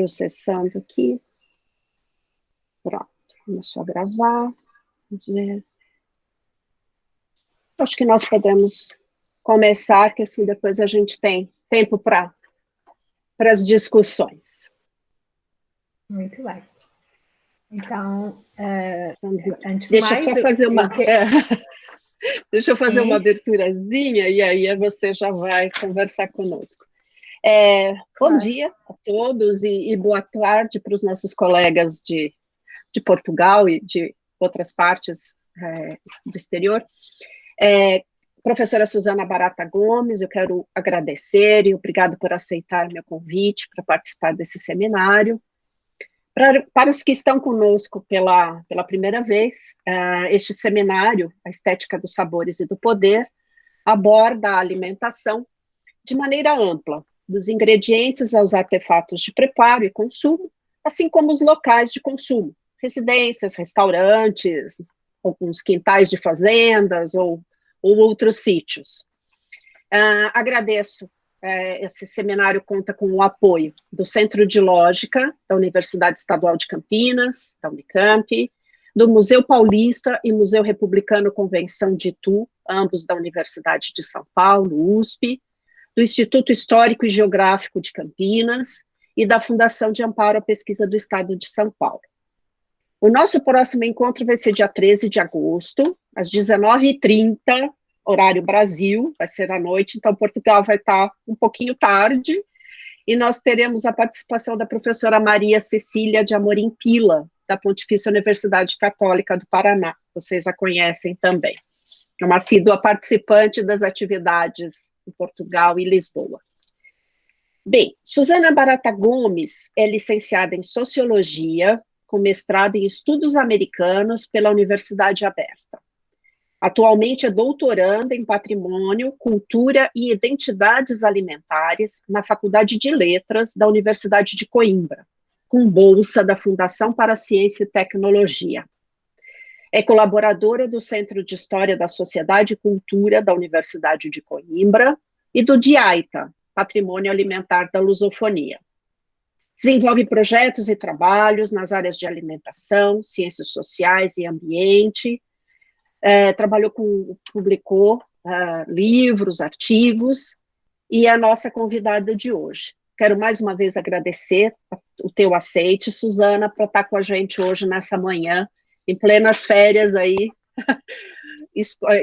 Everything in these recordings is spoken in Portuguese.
processando aqui. Pronto, começou a gravar. Vamos ver. Acho que nós podemos começar, que assim depois a gente tem tempo para as discussões. Muito bem. Então, antes de Deixa mais... eu só fazer uma... Deixa eu fazer uma aberturazinha e aí você já vai conversar conosco. Bom dia a todos e boa tarde para os nossos colegas de Portugal e de outras partes do exterior. Professora Suzana Barata Gomes, eu quero agradecer e obrigado por aceitar meu convite para participar desse seminário. Para os que estão conosco pela primeira vez, este seminário, A Estética dos Sabores e do Poder, aborda a alimentação de maneira ampla, dos ingredientes aos artefatos de preparo e consumo, assim como os locais de consumo, residências, restaurantes, alguns quintais de fazendas ou outros sítios. Agradeço. Esse seminário conta com o apoio do Centro de Lógica da Universidade Estadual de Campinas, da Unicamp, do Museu Paulista e Museu Republicano Convenção de Itu, ambos da Universidade de São Paulo, USP, do Instituto Histórico e Geográfico de Campinas e da Fundação de Amparo à Pesquisa do Estado de São Paulo. O nosso próximo encontro vai ser dia 13 de agosto, às 19h30, horário Brasil, vai ser à noite, então Portugal vai estar um pouquinho tarde, e nós teremos a participação da professora Maria Cecília de Amorim Pila, da Pontifícia Universidade Católica do Paraná, vocês a conhecem também. É uma assídua participante das atividades em Portugal e Lisboa. Bem, Suzana Barata Gomes é licenciada em Sociologia, com mestrado em Estudos Americanos pela Universidade Aberta. Atualmente é doutoranda em Patrimônio, Cultura e Identidades Alimentares na Faculdade de Letras da Universidade de Coimbra, com bolsa da Fundação para a Ciência e Tecnologia. É colaboradora do Centro de História da Sociedade e Cultura da Universidade de Coimbra e do DIAITA, Patrimônio Alimentar da Lusofonia. Desenvolve projetos e trabalhos nas áreas de alimentação, ciências sociais e ambiente, publicou livros, artigos, e é a nossa convidada de hoje. Quero mais uma vez agradecer o teu aceite, Suzana, para estar com a gente hoje nessa manhã, em plenas férias aí,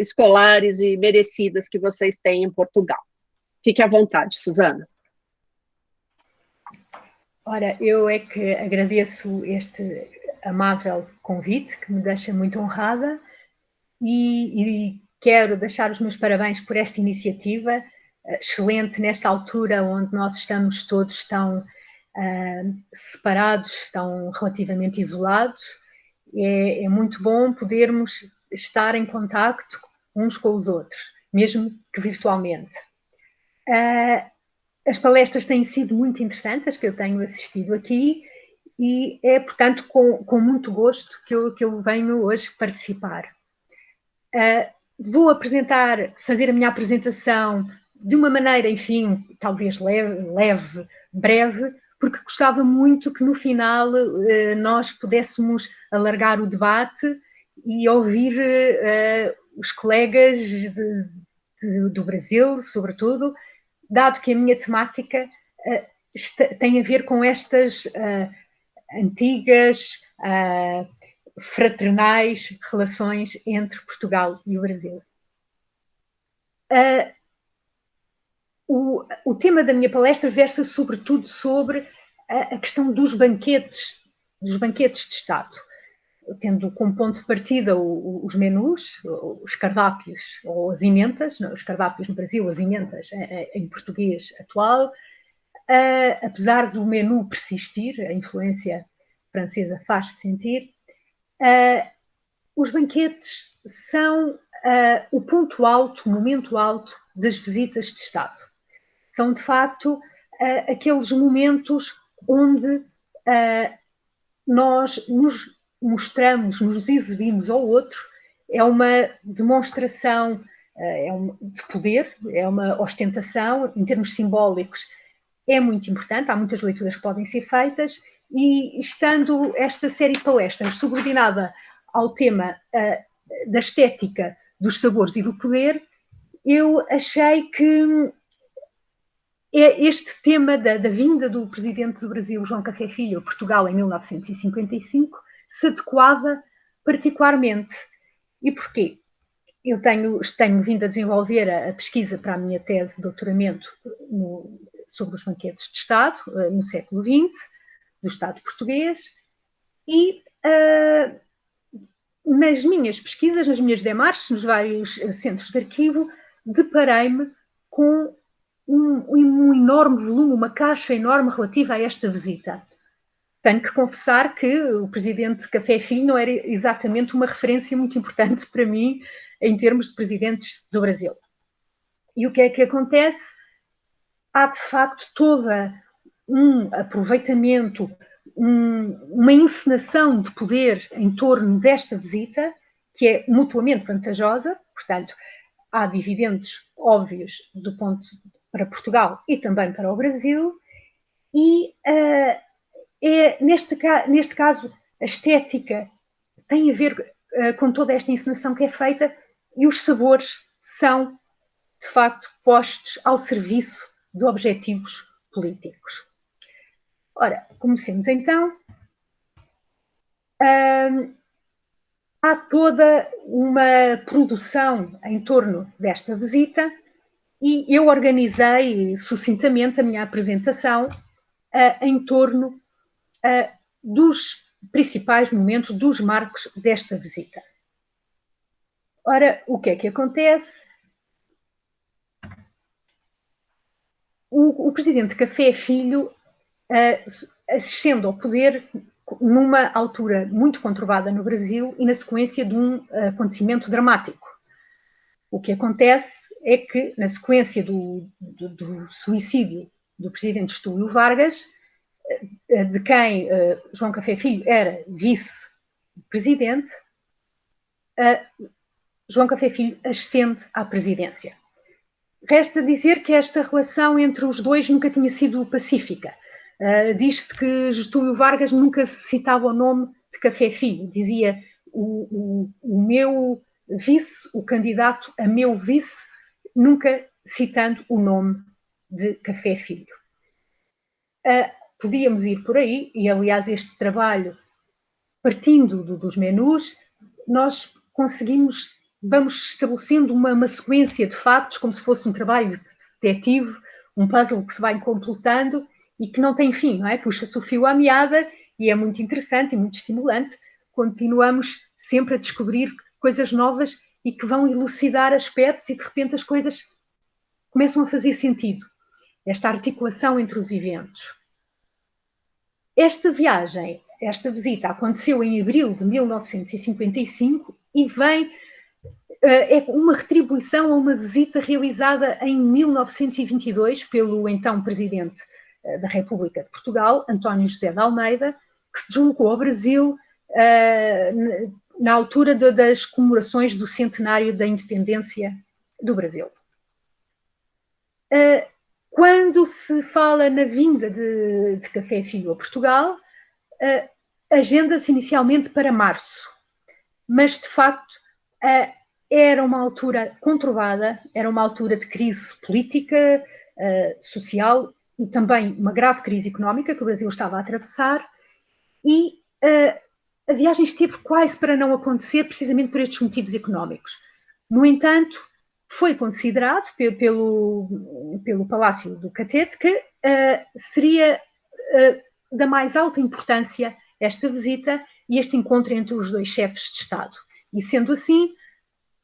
escolares e merecidas que vocês têm em Portugal. Fique à vontade, Suzana. Ora, eu é que agradeço este amável convite, que me deixa muito honrada, e quero deixar os meus parabéns por esta iniciativa, excelente nesta altura onde nós estamos todos tão separados, tão relativamente isolados. É muito bom podermos estar em contacto uns com os outros, mesmo que virtualmente. As palestras têm sido muito interessantes, as que eu tenho assistido aqui, e é, portanto, com muito gosto que eu venho hoje participar. Vou fazer a minha apresentação de uma maneira, enfim, talvez leve, breve, porque gostava muito que no final nós pudéssemos alargar o debate e ouvir os colegas do Brasil, sobretudo, dado que a minha temática tem a ver com estas antigas, fraternais relações entre Portugal e o Brasil. O tema da minha palestra versa sobretudo sobre a questão dos banquetes de Estado, tendo como ponto de partida os menus, os cardápios ou as ementas, os cardápios no Brasil, as ementas em português atual. Apesar do menu persistir, a influência francesa faz-se sentir, os banquetes são o ponto alto, o momento alto das visitas de Estado. São, de facto, aqueles momentos onde nós nos mostramos, nos exibimos ao outro. É uma demonstração de poder, é uma ostentação em termos simbólicos. é muito importante, há muitas leituras que podem ser feitas, e estando esta série de palestras subordinada ao tema da estética, dos sabores e do poder, eu achei que este tema da vinda do presidente do Brasil, João Café Filho, a Portugal em 1955, se adequava particularmente. E porquê? Eu tenho vindo a desenvolver a pesquisa para a minha tese de doutoramento sobre os banquetes de Estado, no século XX, do Estado português, e nas minhas pesquisas, nas minhas demarches, nos vários centros de arquivo, deparei-me com um enorme volume, uma caixa enorme relativa a esta visita. Tenho que confessar que o presidente Café Filho não era exatamente uma referência muito importante para mim em termos de presidentes do Brasil. E o que é que acontece? Há, de facto, todo um aproveitamento, uma encenação de poder em torno desta visita, que é mutuamente vantajosa. Portanto, há dividendos óbvios para Portugal e também para o Brasil, e neste caso a estética tem a ver com toda esta encenação que é feita, e os sabores são, de facto, postos ao serviço de objetivos políticos. Ora, comecemos então. Há toda uma produção em torno desta visita, e eu organizei sucintamente a minha apresentação em torno dos principais momentos, dos marcos desta visita. Ora, o que é que acontece? O presidente Café Filho ascende ao poder numa altura muito conturbada no Brasil e na sequência de um acontecimento dramático. O que acontece é que, na sequência do suicídio do presidente Getúlio Vargas, de quem João Café Filho era vice-presidente, João Café Filho ascende à presidência. Resta dizer que esta relação entre os dois nunca tinha sido pacífica. Diz-se que Getúlio Vargas nunca citava o nome de Café Filho, dizia o meu vice, o candidato a meu vice, nunca citando o nome de Café Filho. Podíamos ir por aí, e aliás este trabalho, partindo dos menus, nós vamos estabelecendo uma sequência de factos, como se fosse um trabalho de detetive, um puzzle que se vai completando e que não tem fim, não é? Puxa-se o fio à meada e é muito interessante e muito estimulante. Continuamos sempre a descobrir coisas novas e que vão elucidar aspectos, e de repente as coisas começam a fazer sentido. Esta articulação entre os eventos. Esta visita aconteceu em abril de 1955 e é uma retribuição a uma visita realizada em 1922 pelo então presidente da República de Portugal, António José de Almeida, que se deslocou ao Brasil na altura das comemorações do centenário da independência do Brasil. Quando se fala na vinda de Café Filho a Portugal, agenda-se inicialmente para março, mas de facto era uma altura conturbada, era uma altura de crise política, social e também uma grave crise económica que o Brasil estava a atravessar, e a viagem esteve quase para não acontecer precisamente por estes motivos económicos. No entanto, foi considerado pelo Palácio do Catete que seria da mais alta importância esta visita e este encontro entre os dois chefes de Estado. E sendo assim,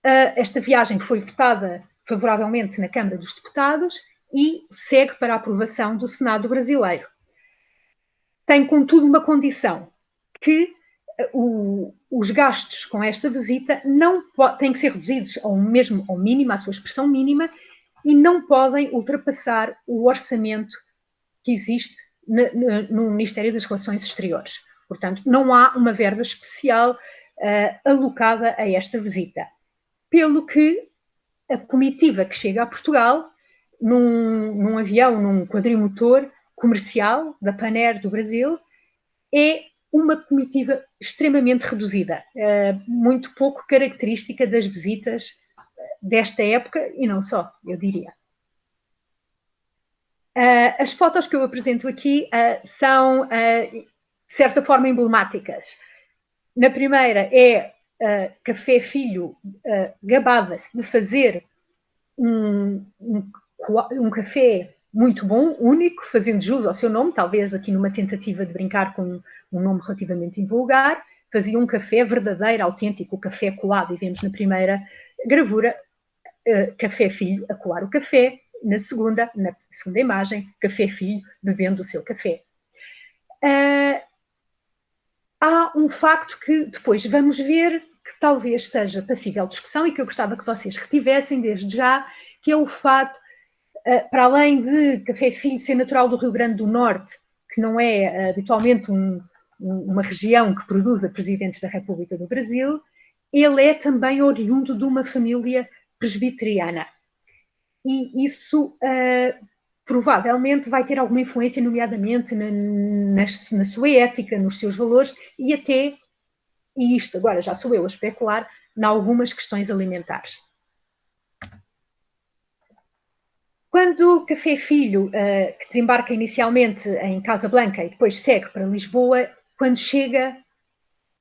esta viagem foi votada favoravelmente na Câmara dos Deputados e segue para a aprovação do Senado brasileiro. Tem, contudo, uma condição, que os gastos com esta visita têm que ser reduzidos ao mínimo, à sua expressão mínima, e não podem ultrapassar o orçamento que existe no Ministério das Relações Exteriores. Portanto, não há uma verba especial alocada a esta visita. Pelo que a comitiva que chega a Portugal, num avião, num quadrimotor, comercial da Pan-Air do Brasil, é uma comitiva extremamente reduzida, muito pouco característica das visitas desta época, e não só, eu diria. As fotos que eu apresento aqui são, de certa forma, emblemáticas. Na primeira é Café Filho gabava-se de fazer um café muito bom, único, fazendo jus ao seu nome, talvez aqui numa tentativa de brincar com um nome relativamente invulgar, fazia um café verdadeiro, autêntico, o café coado, e vemos na primeira gravura Café Filho a coar o café, na segunda imagem, Café Filho bebendo o seu café. Há um facto que depois vamos ver que talvez seja passível de discussão e que eu gostava que vocês retivessem desde já, que é o facto, para além de Café Filho ser natural do Rio Grande do Norte, que não é habitualmente uma região que produza presidentes da República do Brasil, ele é também oriundo de uma família presbiteriana. E isso provavelmente vai ter alguma influência, nomeadamente na sua ética, nos seus valores e até, e isto agora já sou eu a especular, em algumas questões alimentares. Quando o Café Filho, que desembarca inicialmente em Casablanca e depois segue para Lisboa, quando chega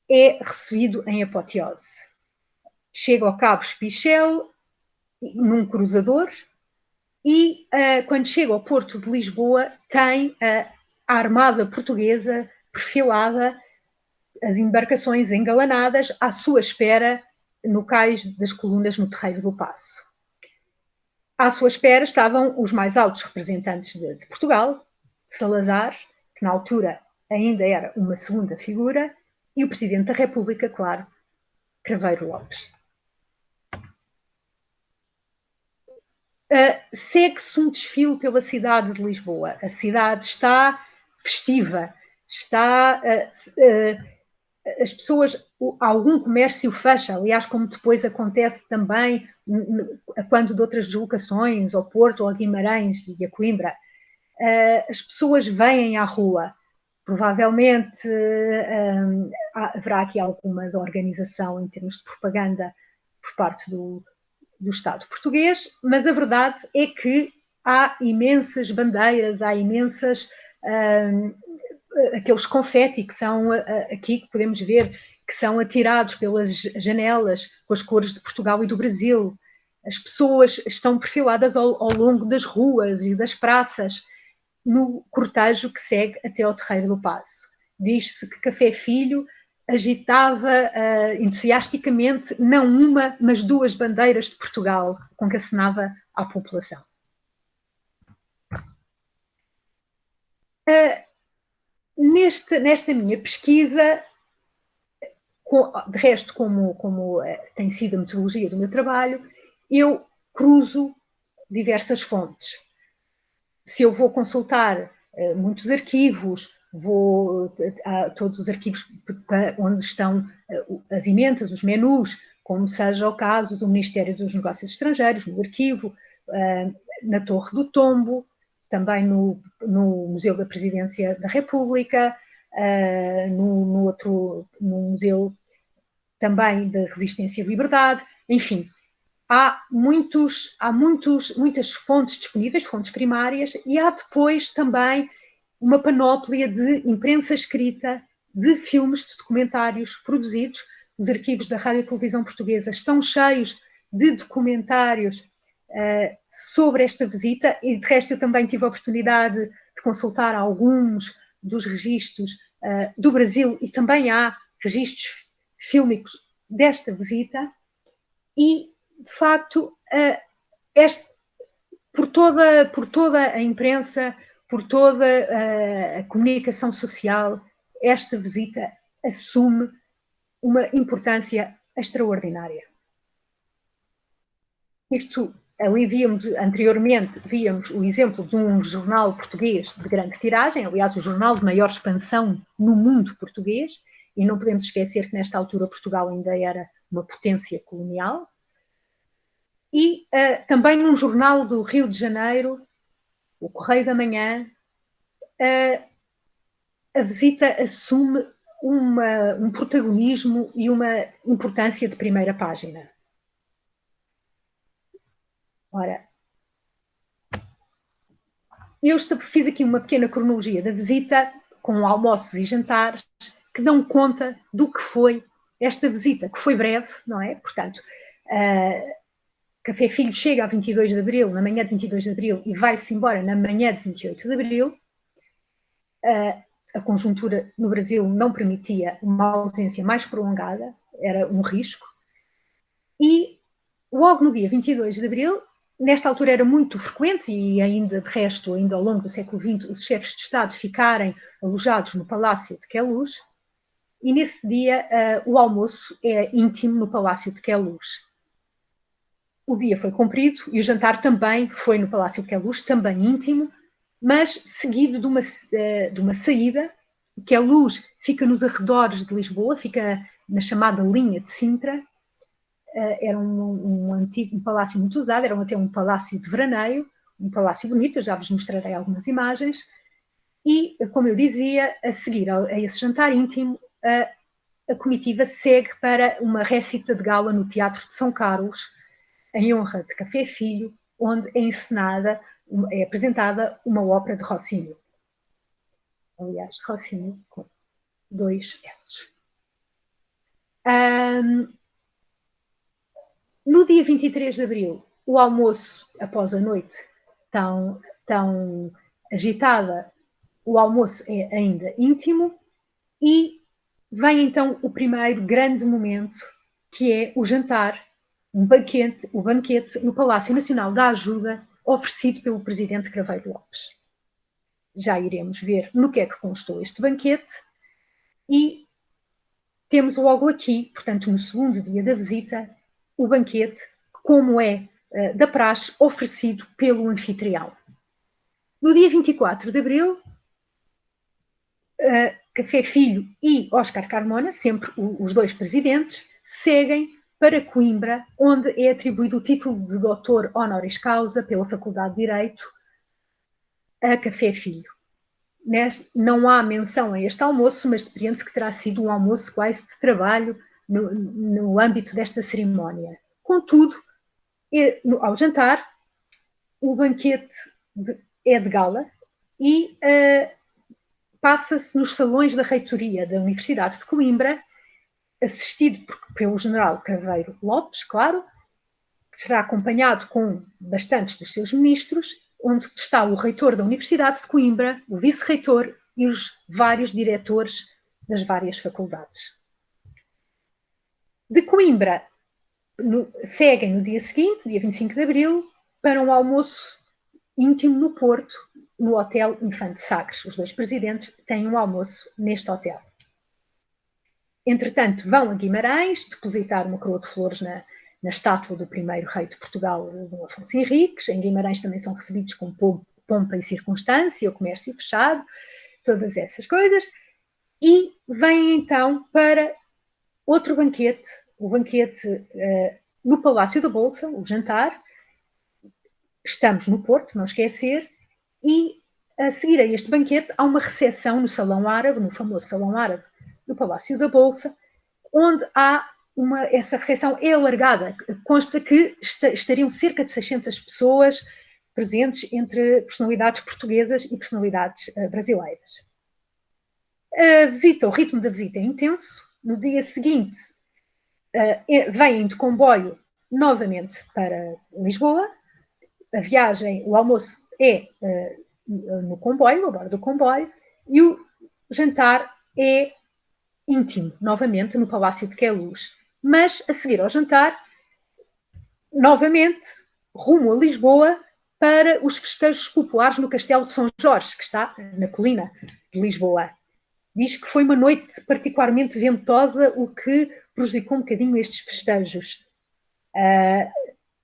é recebido em apoteose. Chega ao Cabo Espichel num cruzador e quando chega ao Porto de Lisboa tem a armada portuguesa perfilada, as embarcações engalanadas à sua espera no cais das colunas no Terreiro do Paço. À sua espera estavam os mais altos representantes de Portugal, Salazar, que na altura ainda era uma segunda figura, e o Presidente da República, claro, Craveiro Lopes. Segue-se um desfile pela cidade de Lisboa. A cidade está festiva, está... as pessoas, algum comércio fecha, aliás, como depois acontece também quando de outras deslocações, ao Porto, ao Guimarães e a Coimbra, as pessoas vêm à rua. Provavelmente haverá aqui alguma organização em termos de propaganda por parte do Estado português, mas a verdade é que há imensas bandeiras, há imensas... aqueles confeti que são aqui, que podemos ver, que são atirados pelas janelas com as cores de Portugal e do Brasil. As pessoas estão perfiladas ao longo das ruas e das praças, no cortejo que segue até ao Terreiro do Paço. Diz-se que Café Filho agitava entusiasticamente não uma, mas duas bandeiras de Portugal, com que acenava à população. Nesta minha pesquisa, de resto, como tem sido a metodologia do meu trabalho, eu cruzo diversas fontes. Se eu vou consultar muitos arquivos, vou a todos os arquivos onde estão as emendas, os menus, como seja o caso do Ministério dos Negócios Estrangeiros, no arquivo, na Torre do Tombo, também no Museu da Presidência da República, no Museu também da Resistência e Liberdade, enfim. Há muitas fontes disponíveis, fontes primárias, e há depois também uma panóplia de imprensa escrita, de filmes, de documentários produzidos. Os arquivos da Rádio e Televisão Portuguesa estão cheios de documentários sobre esta visita, e de resto eu também tive a oportunidade de consultar alguns dos registros do Brasil, e também há registros fílmicos desta visita, e de facto por toda a imprensa, por toda a comunicação social, esta visita assume uma importância extraordinária. Isto, ali anteriormente, víamos o exemplo de um jornal português de grande tiragem, aliás, o jornal de maior expansão no mundo português, e não podemos esquecer que nesta altura Portugal ainda era uma potência colonial, e também num jornal do Rio de Janeiro, o Correio da Manhã, a visita assume um protagonismo e uma importância de primeira página. Ora, eu fiz aqui uma pequena cronologia da visita, com almoços e jantares, que dão conta do que foi esta visita, que foi breve, não é? Portanto, Café Filho chega a 22 de Abril, na manhã de 22 de Abril, e vai-se embora na manhã de 28 de Abril. A conjuntura no Brasil não permitia uma ausência mais prolongada, era um risco. E logo no dia 22 de Abril, nesta altura era muito frequente, e ainda de resto, ainda ao longo do século XX, os chefes de Estado ficarem alojados no Palácio de Queluz, e nesse dia o almoço é íntimo no Palácio de Queluz. O dia foi cumprido e o jantar também foi no Palácio de Queluz, também íntimo, mas seguido de uma saída. Queluz fica nos arredores de Lisboa, fica na chamada linha de Sintra. Era um palácio muito usado, era até um palácio de veraneio, um palácio bonito, eu já vos mostrarei algumas imagens. E, como eu dizia, a seguir a esse jantar íntimo, a comitiva segue para uma récita de gala no Teatro de São Carlos, em honra de Café Filho, onde é apresentada uma ópera de Rossini. Aliás, Rossini com 2 S. No dia 23 de Abril, o almoço, após a noite tão agitada, o almoço é ainda íntimo e vem então o primeiro grande momento, que é o jantar, o banquete no Palácio Nacional da Ajuda, oferecido pelo presidente Craveiro Lopes. Já iremos ver no que é que constou este banquete. E temos logo aqui, portanto, no segundo dia da visita, o banquete, como é da praxe, oferecido pelo anfitrião. No dia 24 de Abril, Café Filho e Oscar Carmona, sempre os 2 presidentes, seguem para Coimbra, onde é atribuído o título de doutor honoris causa pela Faculdade de Direito a Café Filho. Não há menção a este almoço, mas depreende-se que terá sido um almoço quase de trabalho no âmbito desta cerimónia. Contudo, ao jantar, o banquete é de gala e passa-se nos salões da reitoria da Universidade de Coimbra, assistido pelo general Craveiro Lopes, claro, que será acompanhado com bastantes dos seus ministros, onde está o reitor da Universidade de Coimbra, o vice-reitor e os vários diretores das várias faculdades. De Coimbra, seguem no dia seguinte, dia 25 de Abril, para um almoço íntimo no Porto, no Hotel Infante Sagres. Os 2 presidentes têm um almoço neste hotel. Entretanto, vão a Guimarães depositar uma coroa de flores na estátua do primeiro rei de Portugal, Dom Afonso Henriques. Em Guimarães também são recebidos com pompa e circunstância, o comércio fechado, todas essas coisas. E vêm então para outro banquete, o banquete no Palácio da Bolsa, o jantar. Estamos no Porto, não esquecer, e a seguir a este banquete há uma recepção no Salão Árabe, no famoso Salão Árabe do Palácio da Bolsa, onde essa recepção é alargada. Consta que estariam cerca de 600 pessoas presentes, entre personalidades portuguesas e personalidades brasileiras. O ritmo da visita é intenso. No dia seguinte, vêm de comboio novamente para Lisboa. A viagem, o almoço é no comboio, a bordo do comboio, e o jantar é íntimo, novamente no Palácio de Queluz. Mas, a seguir ao jantar, novamente, rumo a Lisboa para os festejos populares no Castelo de São Jorge, que está na colina de Lisboa. Diz que foi uma noite particularmente ventosa, o que prejudicou um bocadinho estes festejos.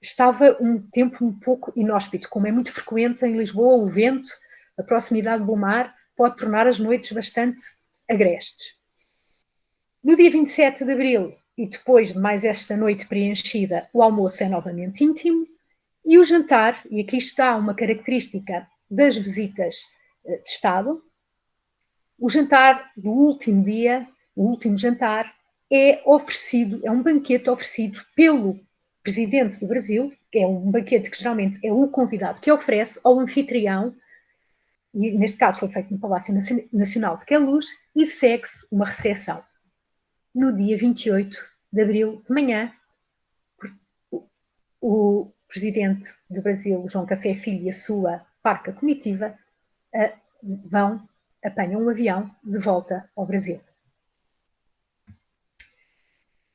Estava um tempo um pouco inóspito, como é muito frequente em Lisboa, o vento, a proximidade do mar, pode tornar as noites bastante agrestes. No dia 27 de Abril, e depois de mais esta noite preenchida, o almoço é novamente íntimo, e o jantar, e aqui está uma característica das visitas de Estado, O jantar do último dia, o último jantar, é um banquete oferecido pelo presidente do Brasil, que é um banquete que geralmente é o convidado que oferece ao anfitrião, e neste caso foi feito no Palácio Nacional de Queluz, e segue-se uma recepção. No dia 28 de abril, de manhã, o presidente do Brasil, João Café Filho, e a sua parca comitiva apanham um avião de volta ao Brasil.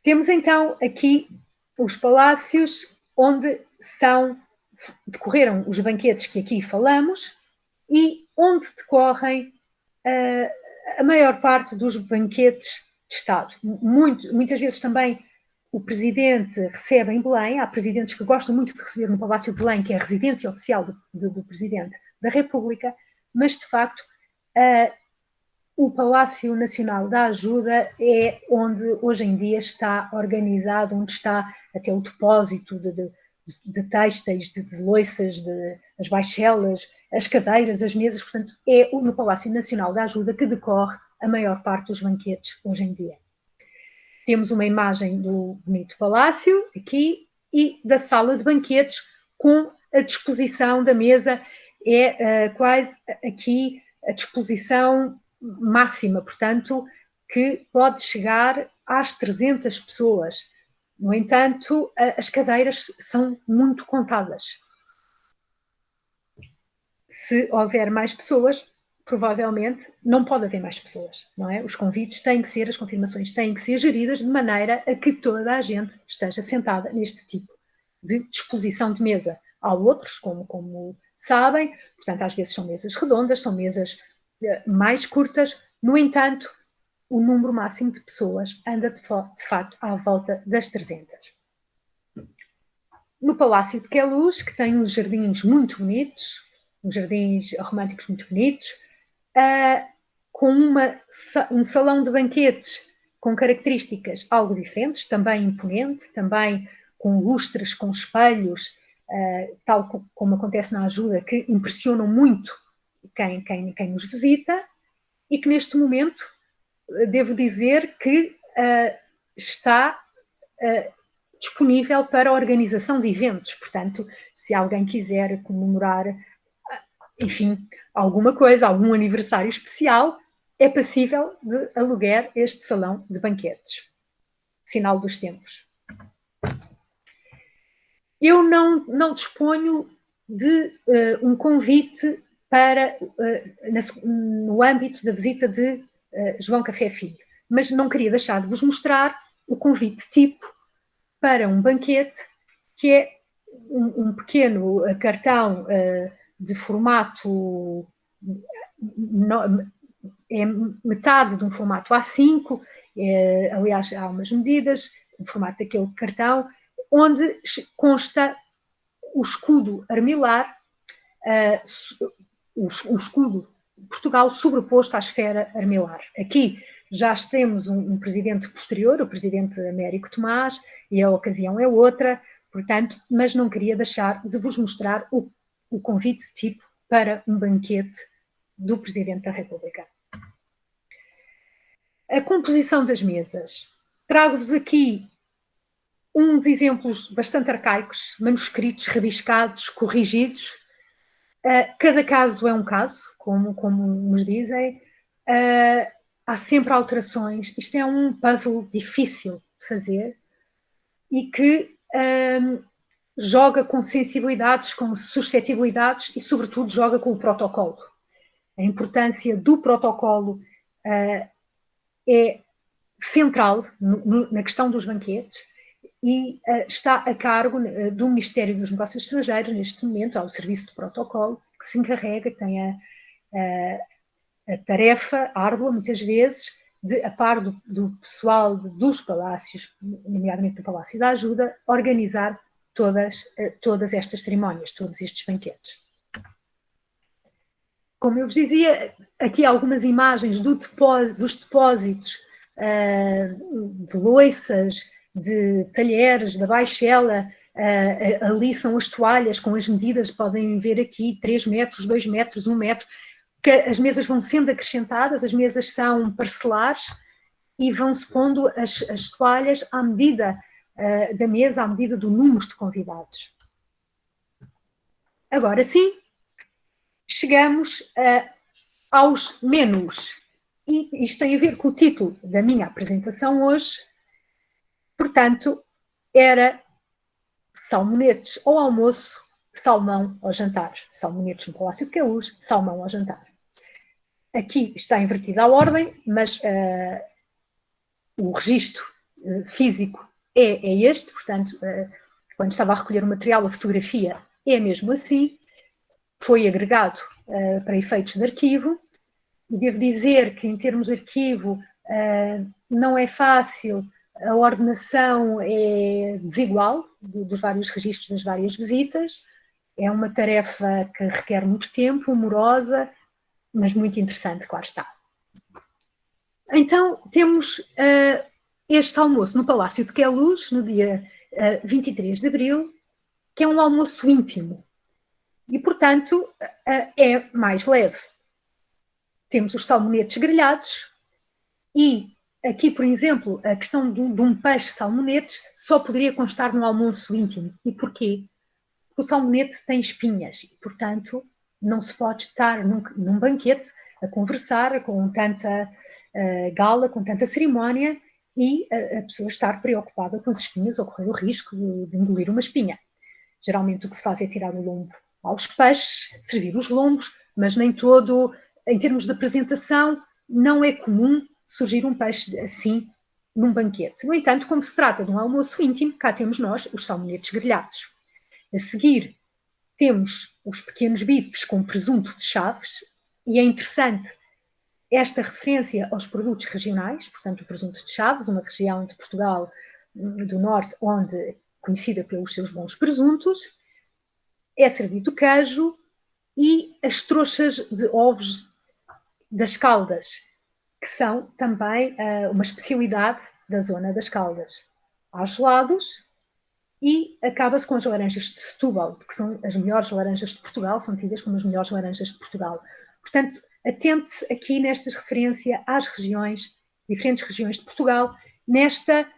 Temos então aqui os palácios onde decorreram os banquetes que aqui falamos e onde decorrem a maior parte dos banquetes de Estado. Muitas vezes também o presidente recebe em Belém. Há presidentes que gostam muito de receber no Palácio de Belém, que é a residência oficial do presidente da República, mas de facto o Palácio Nacional da Ajuda é onde hoje em dia está organizado, onde está até o depósito de têxteis, de louças, as baixelas, as cadeiras, as mesas. Portanto, é no Palácio Nacional da Ajuda que decorre a maior parte dos banquetes hoje em dia. Temos uma imagem do bonito palácio aqui e da sala de banquetes com a disposição da mesa. É quase aqui a disposição máxima, portanto, que pode chegar às 300 pessoas. No entanto, as cadeiras são muito contadas. Se houver mais pessoas, provavelmente não pode haver mais pessoas, não é? Os convites têm que ser, as confirmações têm que ser geridas de maneira a que toda a gente esteja sentada neste tipo de disposição de mesa. Há outros, como sabem, portanto, às vezes são mesas redondas, são mesas mais curtas. No entanto, o número máximo de pessoas anda de facto à volta das 300. No Palácio de Queluz, que tem uns jardins muito bonitos, uns jardins românticos muito bonitos, com um salão de banquetes com características algo diferentes, também imponente, também com lustres, com espelhos, tal como acontece na Ajuda, que impressionam muito quem nos visita, e que neste momento devo dizer que está disponível para a organização de eventos. Portanto, se alguém quiser comemorar, enfim, alguma coisa, algum aniversário especial, é passível de alugar este salão de banquetes. Sinal dos tempos. Eu não disponho de um convite para, no âmbito da visita de João Café Filho, mas não queria deixar de vos mostrar o convite tipo para um banquete, que é um pequeno cartão de formato, é metade de um formato A5, aliás, há umas medidas, o formato daquele cartão, onde consta o escudo armilar, o escudo de Portugal sobreposto à esfera armilar. Aqui já temos um presidente posterior, o presidente Américo Tomás, e a ocasião é outra, portanto, mas não queria deixar de vos mostrar o convite tipo para um banquete do Presidente da República. A composição das mesas. Trago-vos aqui uns exemplos bastante arcaicos, manuscritos, rabiscados, corrigidos. Cada caso é um caso, como nos dizem. Há sempre alterações. Isto é um puzzle difícil de fazer e que joga com sensibilidades, com suscetibilidades e, sobretudo, joga com o protocolo. A importância do protocolo é central na questão dos banquetes e está a cargo do Ministério dos Negócios Estrangeiros, neste momento, ao Serviço de Protocolo, que se encarrega, tem a tarefa árdua, muitas vezes, de, a par do pessoal dos palácios, nomeadamente do Palácio da Ajuda, organizar todas estas cerimónias, todos estes banquetes. Como eu vos dizia, aqui há algumas imagens dos depósitos de louças, de talheres, da baixela. Ali são as toalhas com as medidas, podem ver aqui 3 metros, 2 metros, 1 metro. que as mesas vão sendo acrescentadas, as mesas são parcelares e vão-se pondo as toalhas à medida da mesa, à medida do número de convidados. Agora sim, chegamos aos menus. E isto tem a ver com o título da minha apresentação hoje. Portanto, era salmonetes ao almoço, salmão ao jantar. Salmonetes no Palácio de Queluz, salmão ao jantar. Aqui está invertida a ordem, mas o registro físico é este, portanto, quando estava a recolher o material, a fotografia é mesmo assim, foi agregado para efeitos de arquivo, e devo dizer que em termos de arquivo não é fácil, a ordenação é desigual dos vários registros das várias visitas, é uma tarefa que requer muito tempo, morosa, mas muito interessante, claro está. Então, temos este almoço no Palácio de Queluz, no dia 23 de abril, que é um almoço íntimo e, portanto, é mais leve. Temos os salmonetes grelhados e aqui, por exemplo, a questão de um peixe salmonetes só poderia constar num almoço íntimo. E porquê? Porque o salmonete tem espinhas e, portanto, não se pode estar num banquete a conversar com tanta gala, com tanta cerimónia e a pessoa estar preocupada com as espinhas ou correr o risco de engolir uma espinha. Geralmente o que se faz é tirar o lombo aos peixes, servir os lombos, mas nem todo, em termos de apresentação, não é comum surgir um peixe assim num banquete. No entanto, como se trata de um almoço íntimo, cá temos nós os salmonetes grelhados. A seguir, temos os pequenos bifes com presunto de Chaves, e é interessante esta referência aos produtos regionais, portanto, o presunto de Chaves, uma região de Portugal do Norte, onde conhecida pelos seus bons presuntos, é servido queijo e as trouxas de ovos das Caldas, que são também uma especialidade da zona das Caldas. Há gelados e acaba-se com as laranjas de Setúbal, que são as melhores laranjas de Portugal, são tidas como as melhores laranjas de Portugal. Portanto, atente aqui nestas referências às regiões, diferentes regiões de Portugal, nesta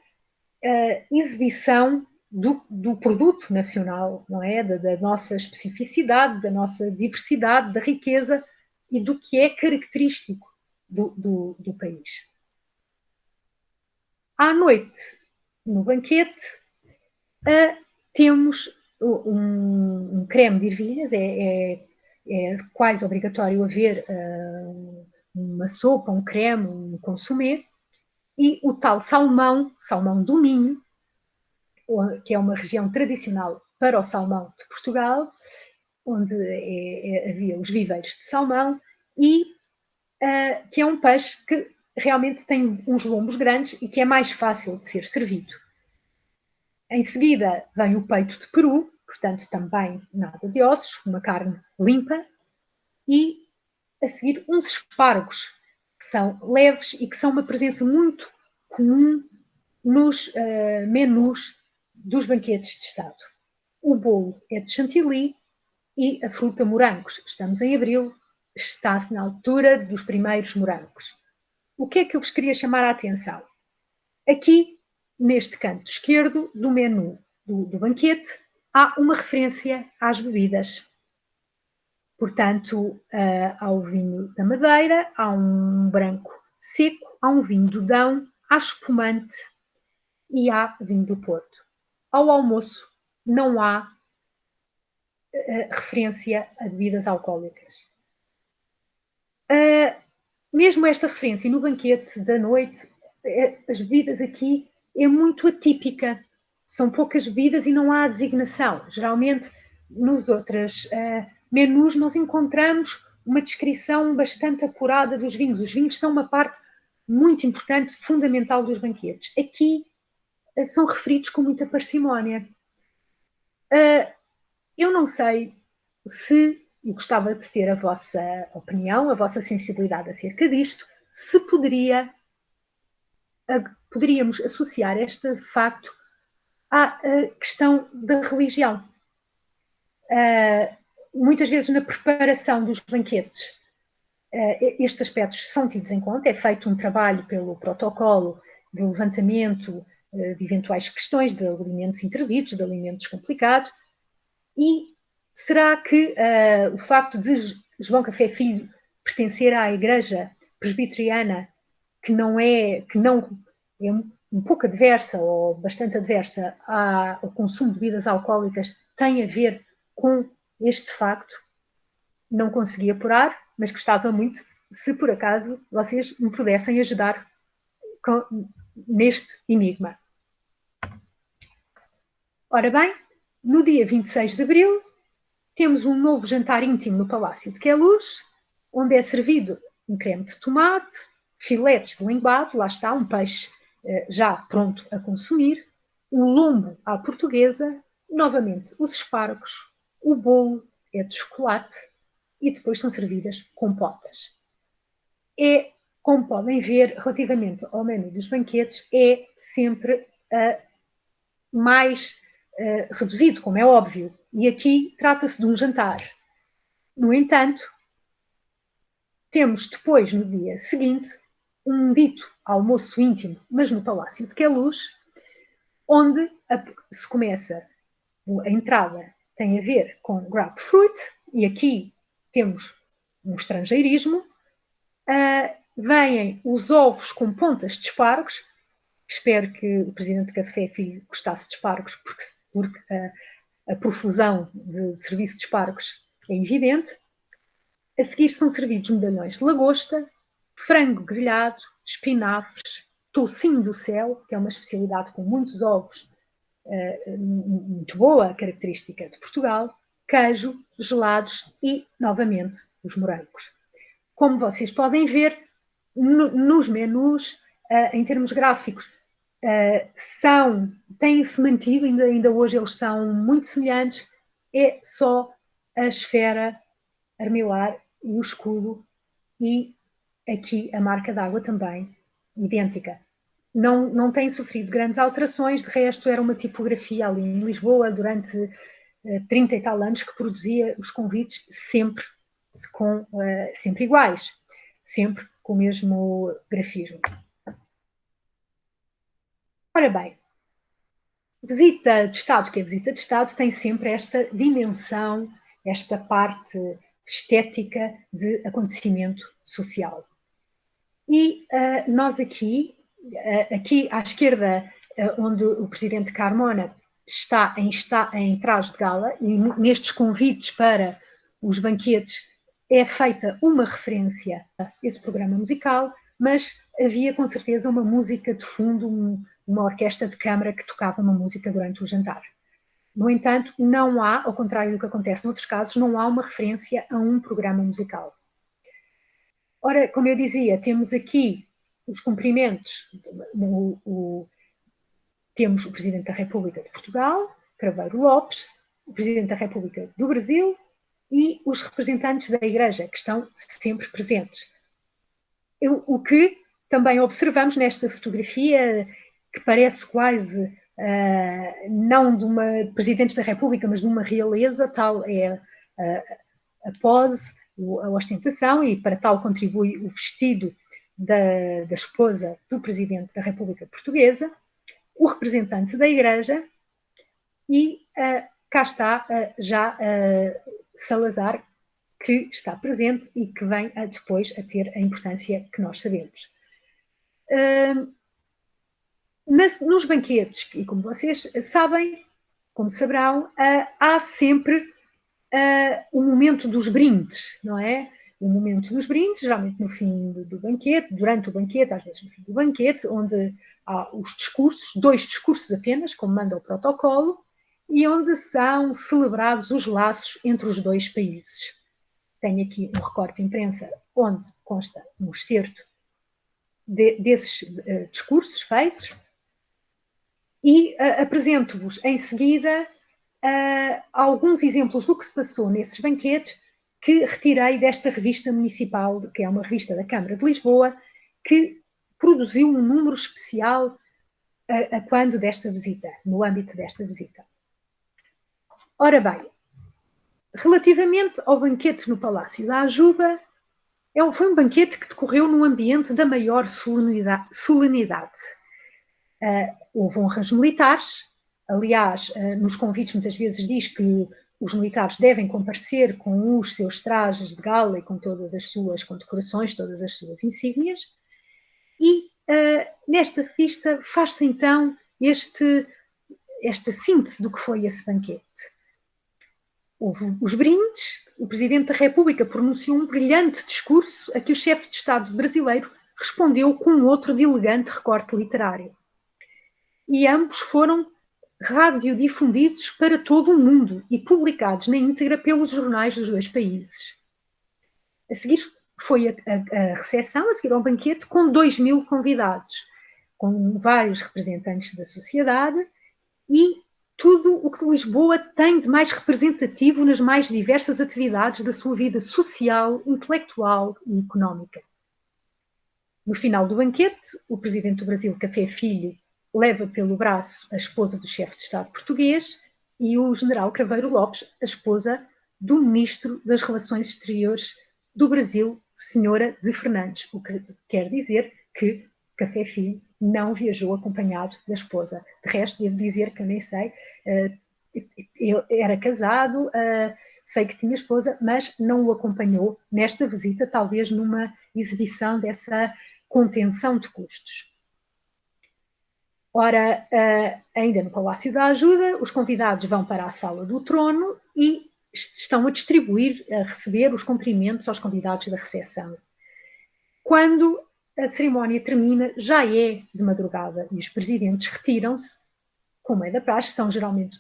exibição do produto nacional, não é? Da nossa especificidade, da nossa diversidade, da riqueza e do que é característico do país. À noite, no banquete, temos um creme de ervilhas, é quase obrigatório haver uma sopa, um creme, um consomé, e o tal salmão do Minho, que é uma região tradicional para o salmão de Portugal, onde havia os viveiros de salmão, e que é um peixe que realmente tem uns lombos grandes e que é mais fácil de ser servido. Em seguida vem o peito de peru, portanto também nada de ossos, uma carne limpa, e a seguir uns espargos, que são leves e que são uma presença muito comum nos menus dos banquetes de Estado. O bolo é de chantilly e a fruta morangos. Estamos em abril, está-se na altura dos primeiros morangos. O que é que eu vos queria chamar a atenção? Aqui, neste canto esquerdo do menu do banquete, há uma referência às bebidas. Portanto, há o vinho da Madeira, há um branco seco, há um vinho do Dão, há espumante e há vinho do Porto. Ao almoço não há referência a bebidas alcoólicas. Mesmo esta referência no banquete da noite, as bebidas aqui é muito atípica. São poucas bebidas e não há designação. Geralmente, nos outros menus, nós encontramos uma descrição bastante apurada dos vinhos. Os vinhos são uma parte muito importante, fundamental dos banquetes. Aqui são referidos com muita parcimónia. Eu não sei se, e gostava de ter a vossa opinião, a vossa sensibilidade acerca disto, se poderíamos associar este facto à questão da religião. Muitas vezes na preparação dos banquetes estes aspectos são tidos em conta, é feito um trabalho pelo protocolo de levantamento de eventuais questões de alimentos interditos, de alimentos complicados, e será que o facto de João Café Filho pertencer à Igreja Presbiteriana, que não é um pouco adversa ou bastante adversa ao consumo de bebidas alcoólicas, tem a ver com este facto? Não consegui apurar, mas gostava muito se por acaso vocês me pudessem ajudar neste enigma. Ora bem, no dia 26 de abril, temos um novo jantar íntimo no Palácio de Queluz, onde é servido um creme de tomate, filetes de linguado, lá está, um peixe já pronto a consumir, um lombo à portuguesa, novamente os espargos, o bolo é de chocolate e depois são servidas compotas. Como podem ver, relativamente ao menu dos banquetes, é sempre mais reduzido, como é óbvio. E aqui trata-se de um jantar. No entanto, temos depois, no dia seguinte, um dito almoço íntimo, mas no Palácio de Queluz, onde se começa, a entrada tem a ver com grapefruit, e aqui temos um estrangeirismo. Vêm os ovos com pontas de espargos. Espero que o presidente de Café Filho gostasse de espargos, porque a profusão de serviço de espargos é evidente. A seguir são servidos medalhões de lagosta, frango grelhado, espinafres, toucinho do céu, que é uma especialidade com muitos ovos, muito boa, característica de Portugal, queijo, gelados e, novamente, os morangos. Como vocês podem ver, nos menus, em termos gráficos, têm-se mantido, ainda hoje eles são muito semelhantes, é só a esfera armilar e o escudo, e aqui a marca d'água também, idêntica. Não tem sofrido grandes alterações, de resto era uma tipografia ali em Lisboa durante 30 e tal anos que produzia os convites sempre iguais, sempre com o mesmo grafismo. Ora bem, visita de Estado, que é visita de Estado, tem sempre esta dimensão, esta parte estética de acontecimento social. E nós aqui à esquerda, onde o presidente Carmona está em traje de gala, e nestes convites para os banquetes é feita uma referência a esse programa musical, mas havia com certeza uma música de fundo, uma orquestra de câmara que tocava uma música durante o jantar. No entanto, não há, ao contrário do que acontece noutros casos, não há uma referência a um programa musical. Ora, como eu dizia, temos aqui os cumprimentos, temos o Presidente da República de Portugal, Craveiro Lopes, o Presidente da República do Brasil e os representantes da Igreja, que estão sempre presentes. O que também observamos nesta fotografia, que parece quase não de uma Presidente da República, mas de uma realeza, tal é a pose, a ostentação, e para tal contribui o vestido da esposa do Presidente da República Portuguesa, o representante da Igreja e cá está já Salazar, que está presente e que vem depois a ter a importância que nós sabemos. Nos banquetes, e como vocês sabem, como saberão, há sempre o momento dos brindes, não é? O momento dos brindes, geralmente no fim do banquete, durante o banquete, às vezes no fim do banquete, onde há os discursos, 2 discursos apenas, como manda o protocolo, e onde são celebrados os laços entre os 2 países. Tenho aqui um recorte de imprensa onde consta um excerto desses discursos feitos e apresento-vos em seguida alguns exemplos do que se passou nesses banquetes que retirei desta revista municipal, que é uma revista da Câmara de Lisboa, que produziu um número especial a quando desta visita, no âmbito desta visita. Ora bem, relativamente ao banquete no Palácio da Ajuda, Foi um banquete que decorreu num ambiente da maior solenidade. Houve honras militares, aliás, nos convites muitas vezes diz que os militares devem comparecer com os seus trajes de gala e com todas as suas condecorações, todas as suas insígnias, e nesta revista faz-se então esta síntese do que foi esse banquete. Houve os brindes, o Presidente da República pronunciou um brilhante discurso a que o chefe de Estado brasileiro respondeu com outro de elegante recorte literário. E ambos foram radiodifundidos para todo o mundo e publicados na íntegra pelos jornais dos dois países. A seguir foi a recepção, a seguir ao banquete, com 2.000 convidados, com vários representantes da sociedade e tudo o que Lisboa tem de mais representativo nas mais diversas atividades da sua vida social, intelectual e económica. No final do banquete, o presidente do Brasil, Café Filho, leva pelo braço a esposa do chefe de Estado português e o general Craveiro Lopes, a esposa do ministro das Relações Exteriores do Brasil, senhora de Fernandes, o que quer dizer que Café Filho não viajou acompanhado da esposa. De resto, devo dizer que eu nem sei, eu era casado, sei que tinha esposa, mas não o acompanhou nesta visita, talvez numa exibição dessa contenção de custos. Ora, ainda no Palácio da Ajuda, os convidados vão para a Sala do Trono e estão a receber os cumprimentos aos convidados da recepção. Quando a cerimónia termina, já é de madrugada e os presidentes retiram-se, como é da praxe, são geralmente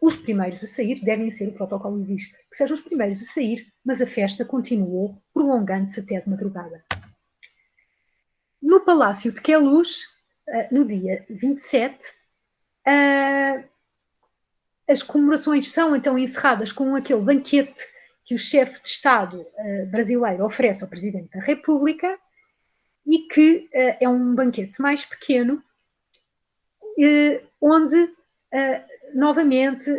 os primeiros a sair, devem ser, o protocolo exige que sejam os primeiros a sair, mas a festa continuou, prolongando-se até de madrugada. No Palácio de Queluz, no dia 27, as comemorações são então encerradas com aquele banquete que o chefe de Estado brasileiro oferece ao Presidente da República e que é um banquete mais pequeno, onde novamente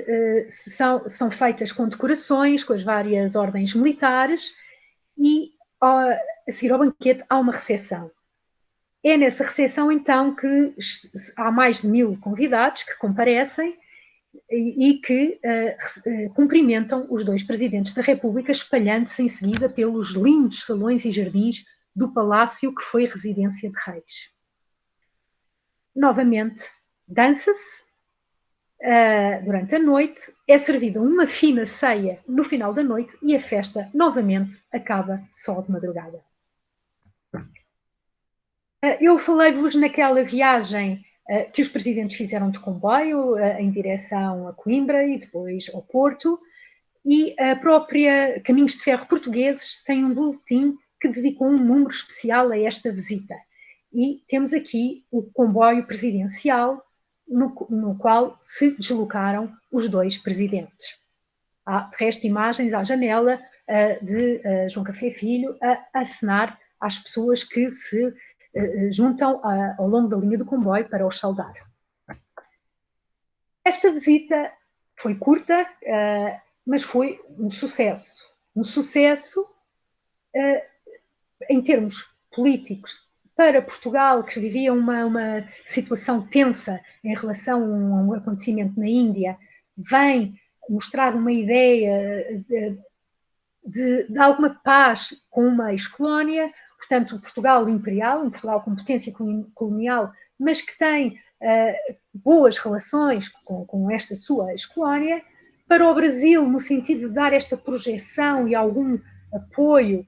são feitas condecorações com as várias ordens militares e a seguir ao banquete há uma recepção. É nessa recepção, então, que há mais de 1.000 convidados que comparecem e que cumprimentam os dois presidentes da República, espalhando-se em seguida pelos lindos salões e jardins do palácio que foi residência de reis. Novamente, dança-se durante a noite, é servida uma fina ceia no final da noite e a festa, novamente, acaba só de madrugada. Eu falei-vos naquela viagem que os presidentes fizeram de comboio em direção a Coimbra e depois ao Porto, e a própria Caminhos de Ferro Portugueses tem um boletim que dedicou um número especial a esta visita. E temos aqui o comboio presidencial no qual se deslocaram os dois presidentes. Há, de resto, imagens à janela de João Café Filho a acenar às pessoas que se juntam ao longo da linha do comboio para os saudar. Esta visita foi curta, mas foi um sucesso. Um sucesso em termos políticos para Portugal, que vivia uma situação tensa em relação a um acontecimento na Índia, vem mostrar uma ideia de alguma paz com uma ex-colónia, portanto, o Portugal imperial, um Portugal com potência colonial, mas que tem boas relações com esta sua ex-colónia, para o Brasil, no sentido de dar esta projeção e algum apoio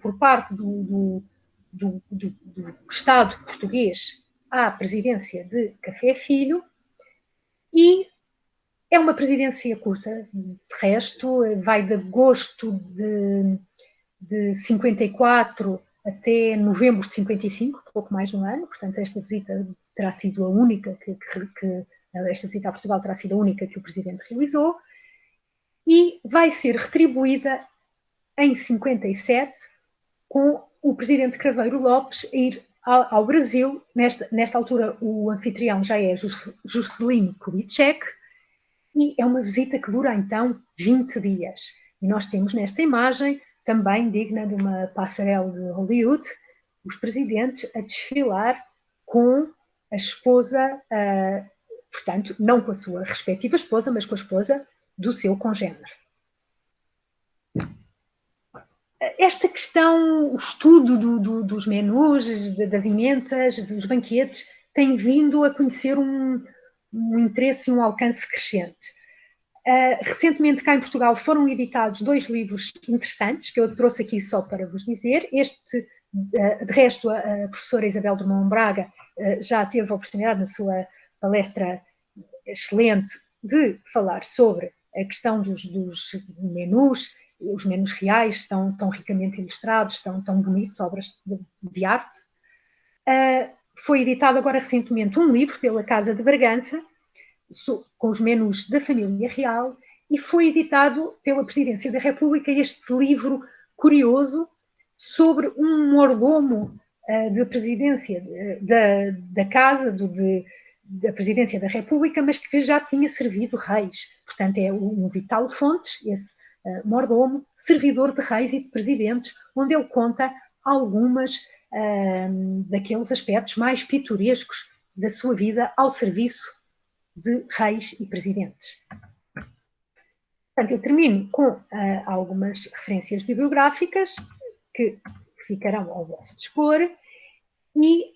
por parte do Estado português à presidência de Café Filho, e é uma presidência curta, de resto, vai de agosto de 54 até novembro de 55, pouco mais de um ano, portanto esta visita terá sido a única esta visita a Portugal terá sido a única que o Presidente realizou, e vai ser retribuída em 57 com o Presidente Craveiro Lopes a ir ao Brasil. Nesta altura o anfitrião já é Juscelino Kubitschek, e é uma visita que dura então 20 dias. E nós temos nesta imagem, também digna de uma passarela de Hollywood, os presidentes a desfilar com a esposa, portanto, não com a sua respectiva esposa, mas com a esposa do seu congénere. Esta questão, o estudo dos menus, das emendas, dos banquetes, tem vindo a conhecer um interesse e um alcance crescente. Recentemente, cá em Portugal, foram editados 2 livros interessantes, que eu trouxe aqui só para vos dizer. Este, de resto, a professora Isabel Drummond Braga já teve a oportunidade, na sua palestra excelente, de falar sobre a questão dos menus. Os menus reais estão tão ricamente ilustrados, estão tão bonitos, obras de arte. Foi editado agora recentemente um livro pela Casa de Bragança, com os menus da família real, e foi editado pela Presidência da República este livro curioso sobre um mordomo da presidência da Casa, da Presidência da República, mas que já tinha servido reis. Portanto, é um Vital Fontes, esse mordomo, servidor de reis e de presidentes, onde ele conta algumas daqueles aspectos mais pitorescos da sua vida ao serviço de reis e presidentes. Portanto, eu termino com algumas referências bibliográficas que ficarão ao vosso dispor e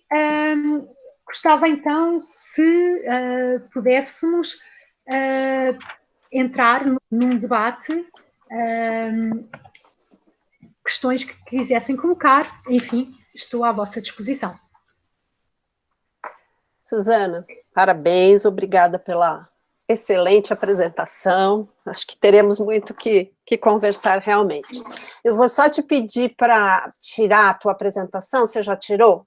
gostava então se pudéssemos entrar num debate, questões que quisessem colocar, enfim, estou à vossa disposição. Suzana, parabéns, obrigada pela excelente apresentação. Acho que teremos muito que conversar realmente. Eu vou só te pedir para tirar a tua apresentação, você já tirou?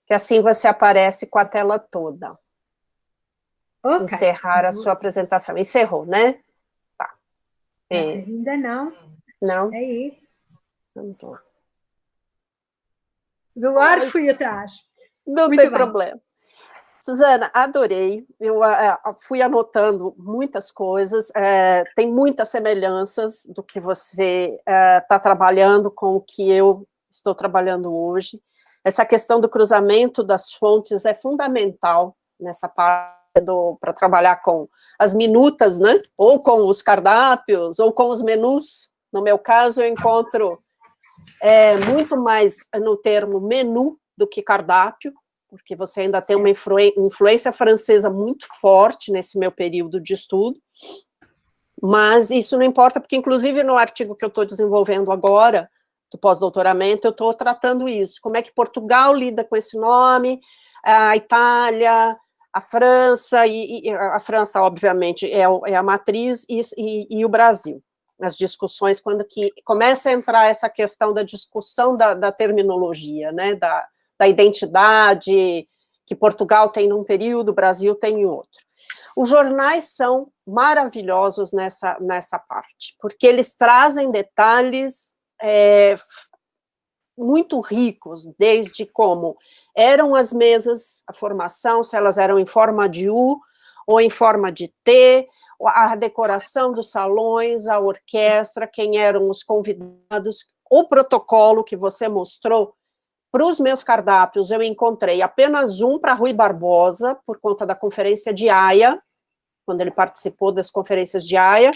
Que assim você aparece com a tela toda. Okay. Encerrar a sua apresentação. Encerrou, né? Tá. Ainda não. Não? Aí. Vamos lá. Do ar fui atrás. Não tem problema. Suzana, adorei, eu fui anotando muitas coisas, tem muitas semelhanças do que você está trabalhando com o que eu estou trabalhando hoje. Essa questão do cruzamento das fontes é fundamental nessa parte para trabalhar com as minutas, né? Ou com os cardápios, ou com os menus. No meu caso, eu encontro muito mais no termo menu do que cardápio, porque você ainda tem uma influência francesa muito forte nesse meu período de estudo, mas isso não importa, porque inclusive no artigo que eu estou desenvolvendo agora, do pós-doutoramento, eu estou tratando isso, como é que Portugal lida com esse nome, a Itália, a França, e a França, obviamente, é a matriz, e o Brasil. As discussões, quando que começa a entrar essa questão da discussão da terminologia, né, da identidade que Portugal tem num período, o Brasil tem em outro. Os jornais são maravilhosos nessa parte, porque eles trazem detalhes muito ricos, desde como eram as mesas, a formação, se elas eram em forma de U ou em forma de T, a decoração dos salões, a orquestra, quem eram os convidados, o protocolo que você mostrou. Para os meus cardápios, eu encontrei apenas um para Rui Barbosa, por conta da conferência de Haia, quando ele participou das conferências de Haia.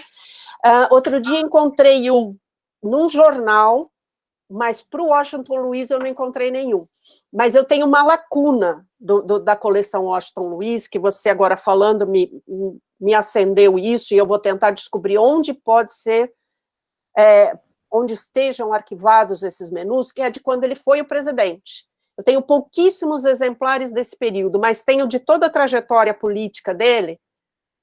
Outro dia encontrei um num jornal, mas para o Washington Luiz eu não encontrei nenhum. Mas eu tenho uma lacuna da coleção Washington Luiz, que você agora falando me acendeu isso, e eu vou tentar descobrir onde pode ser... onde estejam arquivados esses menus, que é de quando ele foi o presidente. Eu tenho pouquíssimos exemplares desse período, mas tenho de toda a trajetória política dele,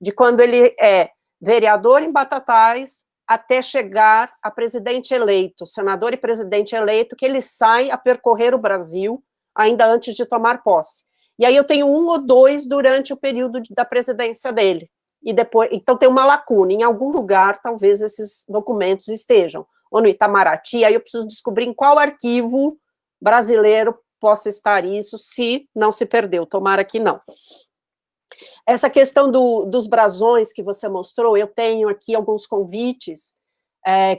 de quando ele é vereador em Batatais, até chegar a presidente eleito, senador e presidente eleito, que ele sai a percorrer o Brasil, ainda antes de tomar posse. E aí eu tenho um ou dois durante o período da presidência dele. E depois, então tem uma lacuna, em algum lugar talvez esses documentos estejam, ou no Itamaraty, aí eu preciso descobrir em qual arquivo brasileiro possa estar isso, se não se perdeu, tomara que não. Essa questão dos brasões que você mostrou, eu tenho aqui alguns convites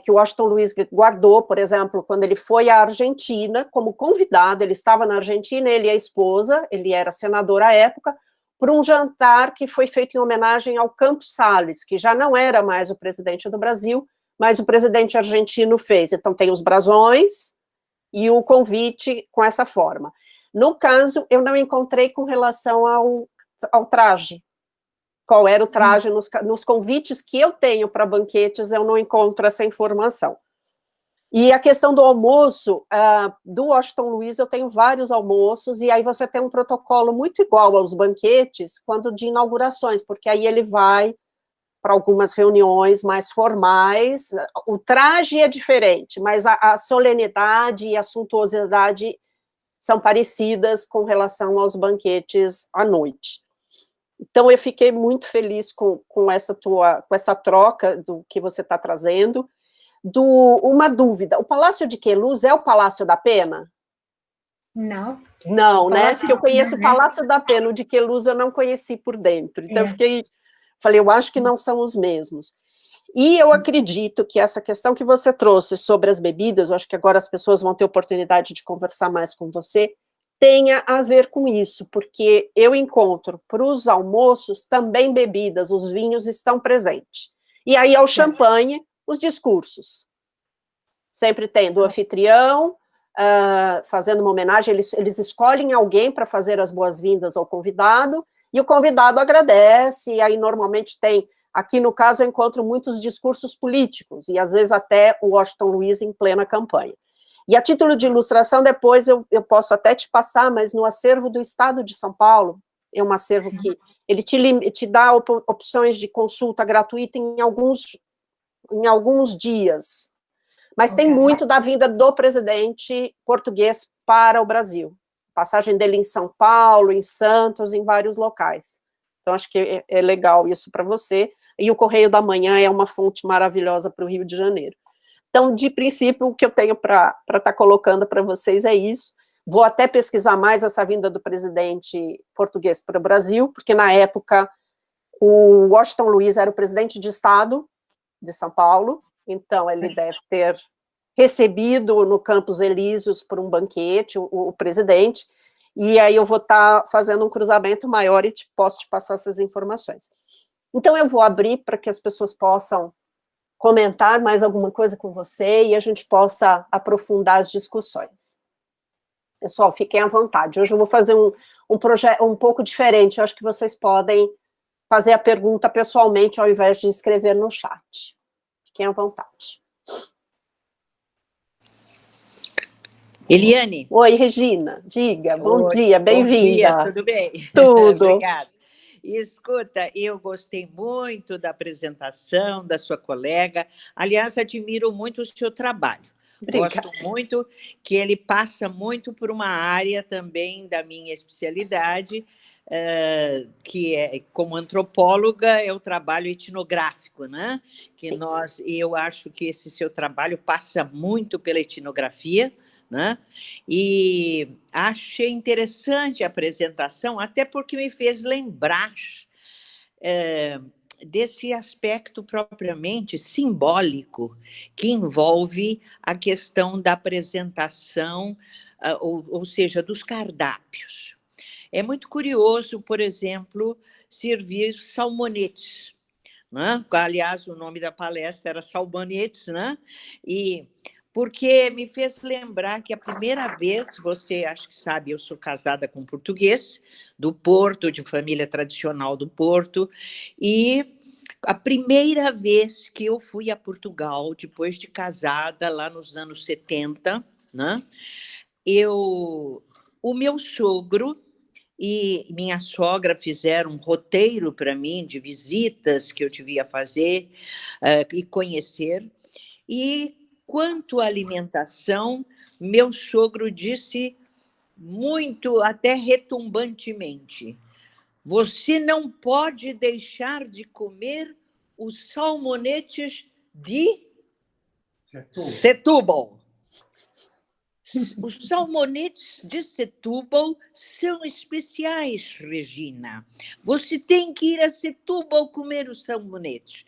que o Washington Luiz guardou, por exemplo, quando ele foi à Argentina, como convidado, ele estava na Argentina, ele e a esposa, ele era senador à época, para um jantar que foi feito em homenagem ao Campos Salles, que já não era mais o presidente do Brasil, mas o presidente argentino fez. Então, tem os brasões e o convite com essa forma. No caso, eu não encontrei com relação ao traje. Qual era o traje nos convites que eu tenho para banquetes, eu não encontro essa informação. E a questão do almoço, do Washington Luiz, eu tenho vários almoços, e aí você tem um protocolo muito igual aos banquetes, quando de inaugurações, porque aí ele vai para algumas reuniões mais formais, o traje é diferente, mas a solenidade e a suntuosidade são parecidas com relação aos banquetes à noite. Então, eu fiquei muito feliz com essa troca do que você está trazendo. Uma dúvida, o Palácio de Queluz é o Palácio da Pena? Não. Não, né? Porque eu conheço o Palácio da Pena, o de Queluz eu não conheci por dentro. Então, falei, eu acho que não são os mesmos. E eu acredito que essa questão que você trouxe sobre as bebidas, eu acho que agora as pessoas vão ter oportunidade de conversar mais com você, tenha a ver com isso, porque eu encontro para os almoços também bebidas, os vinhos estão presentes. E aí, ao champanhe, os discursos. Sempre tem do anfitrião, fazendo uma homenagem, eles escolhem alguém para fazer as boas-vindas ao convidado, e o convidado agradece, e aí normalmente tem, aqui no caso eu encontro muitos discursos políticos, e às vezes até o Washington Luiz em plena campanha. E a título de ilustração, depois eu posso até te passar, mas no acervo do Estado de São Paulo, é um acervo que ele te dá opções de consulta gratuita em alguns dias, mas tem muito da vinda do presidente português para o Brasil, passagem dele em São Paulo, em Santos, em vários locais. Então, acho que é legal isso para você, e o Correio da Manhã é uma fonte maravilhosa para o Rio de Janeiro. Então, de princípio, o que eu tenho para estar colocando para vocês é isso. Vou até pesquisar mais essa vinda do presidente português para o Brasil, porque na época o Washington Luiz era o presidente de Estado de São Paulo, então ele deve ter recebido no Campos Elíseos por um banquete o presidente, e aí eu vou estar fazendo um cruzamento maior e posso te passar essas informações. Então eu vou abrir para que as pessoas possam comentar mais alguma coisa com você e a gente possa aprofundar as discussões. Pessoal, fiquem à vontade. Hoje eu vou fazer um projeto um pouco diferente. Eu acho que vocês podem fazer a pergunta pessoalmente ao invés de escrever no chat. Fiquem à vontade. Eliane. Oi, Regina. Diga. Bom dia, bem-vinda. Bom dia, tudo bem? Tudo. Obrigada. Escuta, eu gostei muito da apresentação da sua colega. Aliás, admiro muito o seu trabalho. Obrigada. Gosto muito que ele passa muito por uma área também da minha especialidade, que é, como antropóloga, é o trabalho etnográfico, né? Que eu acho que esse seu trabalho passa muito pela etnografia, né? E achei interessante a apresentação, até porque me fez lembrar desse aspecto propriamente simbólico que envolve a questão da apresentação, ou seja, dos cardápios. É muito curioso, por exemplo, servir salmonetes, né? Aliás, o nome da palestra era Salmonetes, né? Porque me fez lembrar que a primeira vez, você acho que sabe, eu sou casada com um português, do Porto, de família tradicional do Porto, e a primeira vez que eu fui a Portugal, depois de casada, lá nos anos 70, né, o meu sogro e minha sogra fizeram um roteiro para mim de visitas que eu devia fazer e conhecer, e quanto à alimentação, meu sogro disse muito, até retumbantemente, você não pode deixar de comer os salmonetes de Setúbal. Os salmonetes de Setúbal são especiais, Regina. Você tem que ir a Setúbal comer os salmonetes.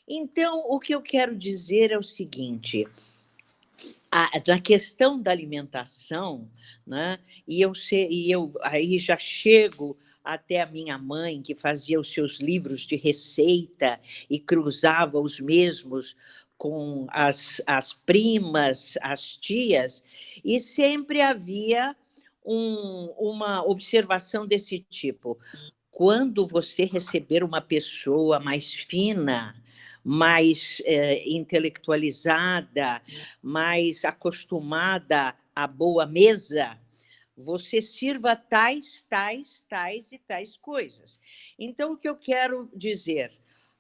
Então, o que eu quero dizer é o seguinte, na questão da alimentação, né, e eu aí já chego até a minha mãe, que fazia os seus livros de receita e cruzava os mesmos com as primas, as tias, e sempre havia uma observação desse tipo. Quando você receber uma pessoa mais fina, mais intelectualizada, mais acostumada à boa mesa, você sirva tais e tais coisas. Então, o que eu quero dizer?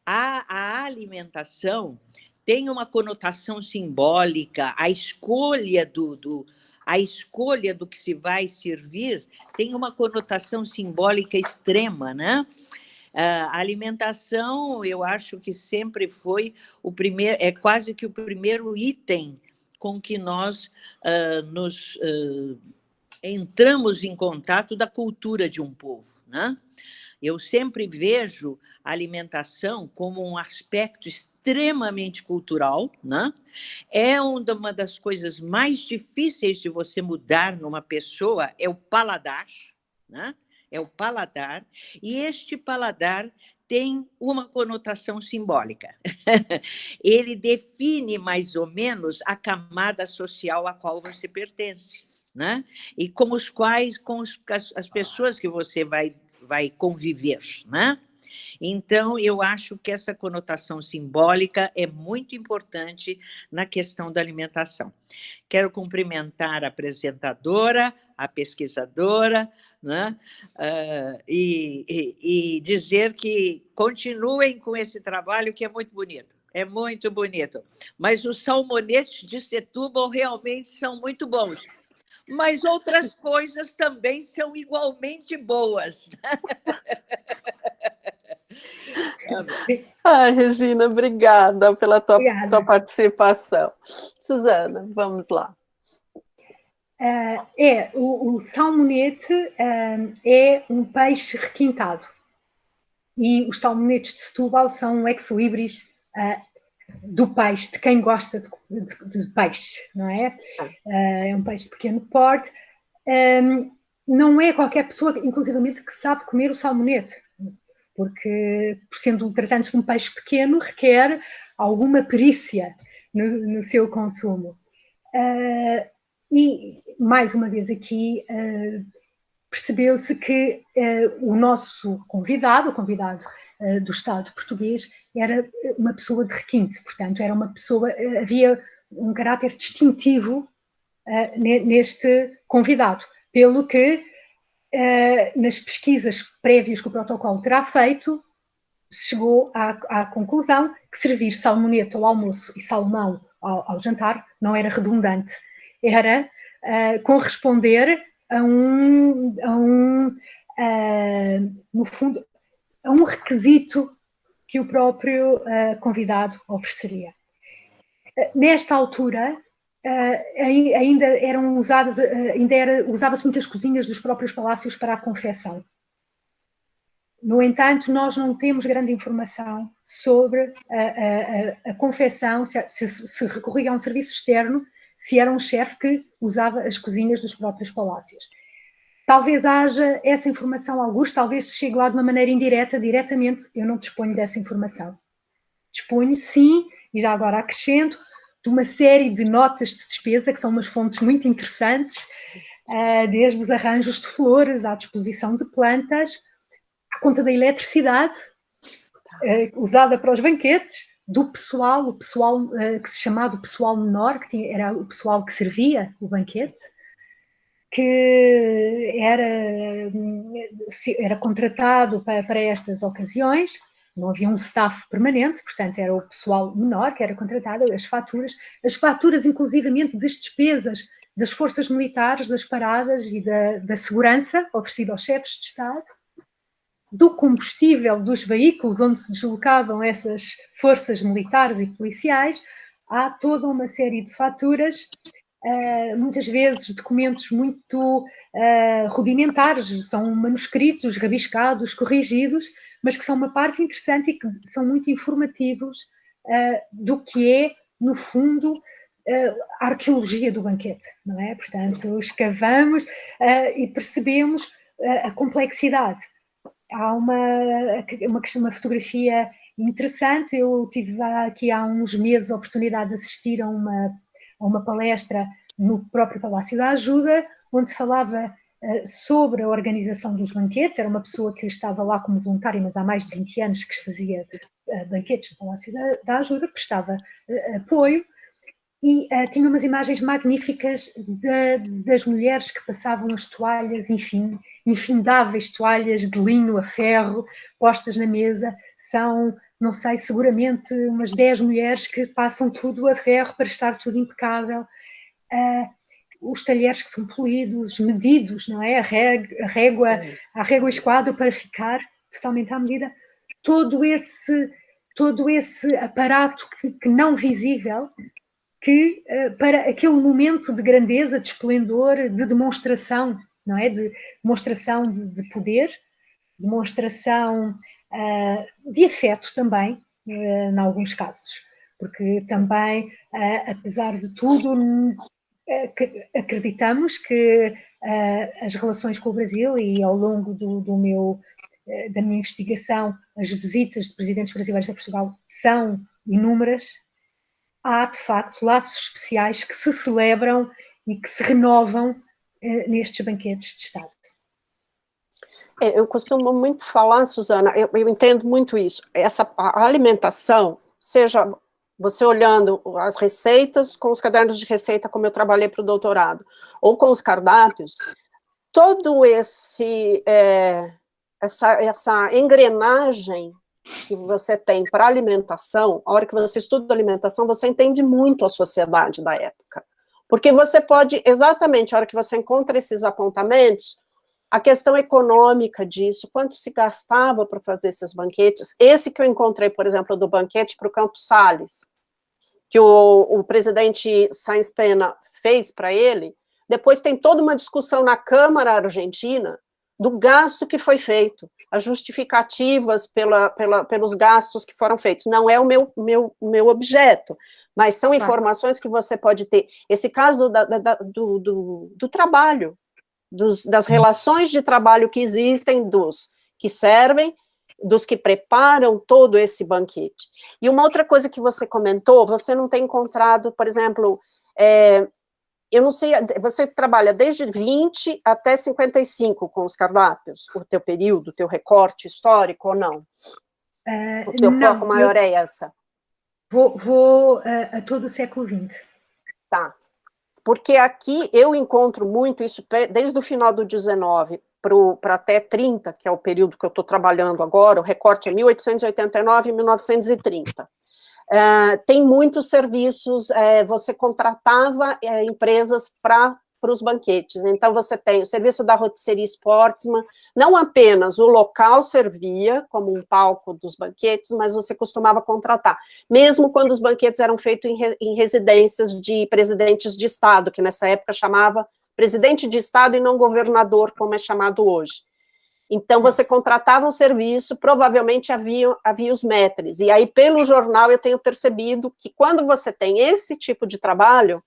A alimentação tem uma conotação simbólica, a escolha do que se vai servir tem uma conotação simbólica extrema, né? A alimentação, eu acho que sempre foi quase que o primeiro item com que nós entramos em contato da cultura de um povo, né? Eu sempre vejo a alimentação como um aspecto extremamente cultural, né? É uma das coisas mais difíceis de você mudar numa pessoa, é o paladar, né? É o paladar, e este paladar tem uma conotação simbólica. Ele define mais ou menos a camada social a qual você pertence, né? E com as pessoas que você vai conviver, né? Então, eu acho que essa conotação simbólica é muito importante na questão da alimentação. Quero cumprimentar a apresentadora, a pesquisadora, né? E dizer que continuem com esse trabalho, que é muito bonito. É muito bonito. Mas os salmonetes de Setúbal realmente são muito bons. Mas outras coisas também são igualmente boas. Regina, obrigada pela tua participação. Suzana, vamos lá. O salmonete é um peixe requintado. E os salmonetes de Setúbal são um ex-libris do peixe, de quem gosta de peixe, não é? É um peixe de pequeno porte. Não é qualquer pessoa, inclusivamente, que sabe comer o salmonete, porque, por sendo tratando de um peixe pequeno, requer alguma perícia no seu consumo. E, mais uma vez aqui, percebeu-se que o nosso convidado, o convidado do Estado português, era uma pessoa de requinte, portanto, era uma pessoa, havia um caráter distintivo neste convidado, pelo que, nas pesquisas prévias que o protocolo terá feito, chegou à conclusão que servir salmonete ao almoço e salmão ao jantar não era redundante, era corresponder no fundo, a um requisito que o próprio convidado ofereceria. Nesta altura, usava-se muitas cozinhas dos próprios palácios para a confecção. No entanto, nós não temos grande informação sobre a confecção, se recorria a um serviço externo, se era um chefe que usava as cozinhas dos próprios palácios. Talvez haja essa informação a alguns, talvez se chegue lá de uma maneira indireta, diretamente, eu não disponho dessa informação. Disponho, sim, e já agora acrescento, de uma série de notas de despesa, que são umas fontes muito interessantes, desde os arranjos de flores, à disposição de plantas, à conta da eletricidade, usada para os banquetes, do pessoal, o pessoal que se chamava o pessoal menor, que era o pessoal que servia o banquete, que era contratado para estas ocasiões. Não havia um staff permanente, portanto, era o pessoal menor que era contratado, as faturas inclusivamente das despesas das forças militares, das paradas e da segurança oferecida aos chefes de Estado, do combustível dos veículos onde se deslocavam essas forças militares e policiais. Há toda uma série de faturas, muitas vezes documentos muito rudimentares, são manuscritos rabiscados, corrigidos, mas que são uma parte interessante e que são muito informativos do que é, no fundo, a arqueologia do banquete, não é? Portanto, escavamos e percebemos a complexidade. Há uma fotografia interessante. Eu tive aqui há uns meses a oportunidade de assistir a uma palestra no próprio Palácio da Ajuda, onde se falava sobre a organização dos banquetes. Era uma pessoa que estava lá como voluntária, mas há mais de 20 anos que fazia banquetes no Palácio da Ajuda, prestava apoio, e tinha umas imagens magníficas das mulheres que passavam as toalhas, enfim, infindáveis toalhas de linho a ferro postas na mesa. São, não sei, seguramente umas 10 mulheres que passam tudo a ferro para estar tudo impecável. Os talheres que são polidos, medidos, não é? A régua esquadro para ficar totalmente à medida. Todo esse aparato que não visível, que para aquele momento de grandeza, de esplendor, de demonstração, não é? De demonstração de poder, demonstração de afeto também, em alguns casos, porque também, apesar de tudo, acreditamos que as relações com o Brasil, e ao longo da minha investigação, as visitas de presidentes brasileiros a Portugal são inúmeras. Há, de facto, laços especiais que se celebram e que se renovam nestes banquetes de Estado. Eu costumo muito falar, Susana, eu entendo muito isso. A alimentação, seja você olhando as receitas com os cadernos de receita, como eu trabalhei para o doutorado, ou com os cardápios, todo essa engrenagem que você tem para alimentação, a hora que você estuda alimentação, você entende muito a sociedade da época. Porque você pode, exatamente, a hora que você encontra esses apontamentos, a questão econômica disso, quanto se gastava para fazer esses banquetes. Esse que eu encontrei, por exemplo, do banquete para o Campos Salles, que o presidente Sáenz Pena fez para ele, depois tem toda uma discussão na Câmara Argentina do gasto que foi feito, as justificativas pelos gastos que foram feitos. Não é o meu objeto, mas são informações que você pode ter. Esse caso do trabalho, das relações de trabalho que existem, dos que servem, dos que preparam todo esse banquete. E uma outra coisa que você comentou, você não tem encontrado, por exemplo, eu não sei, você trabalha desde 20 até 55 com os cardápios, o teu período, o teu recorte histórico, ou não? O teu foco maior é essa? Vou a todo o século XX. Tá. Porque aqui eu encontro muito isso, desde o final do 19 para até 30, que é o período que eu estou trabalhando agora, o recorte é 1889 e 1930. Tem muitos serviços, você contratava empresas para os banquetes, então você tem o serviço da Rotisserie Sportsman, não apenas o local servia como um palco dos banquetes, mas você costumava contratar, mesmo quando os banquetes eram feitos em residências de presidentes de Estado, que nessa época chamava presidente de Estado e não governador, como é chamado hoje. Então, você contratava um serviço, provavelmente havia os maîtres, e aí, pelo jornal, eu tenho percebido que quando você tem esse tipo de trabalho,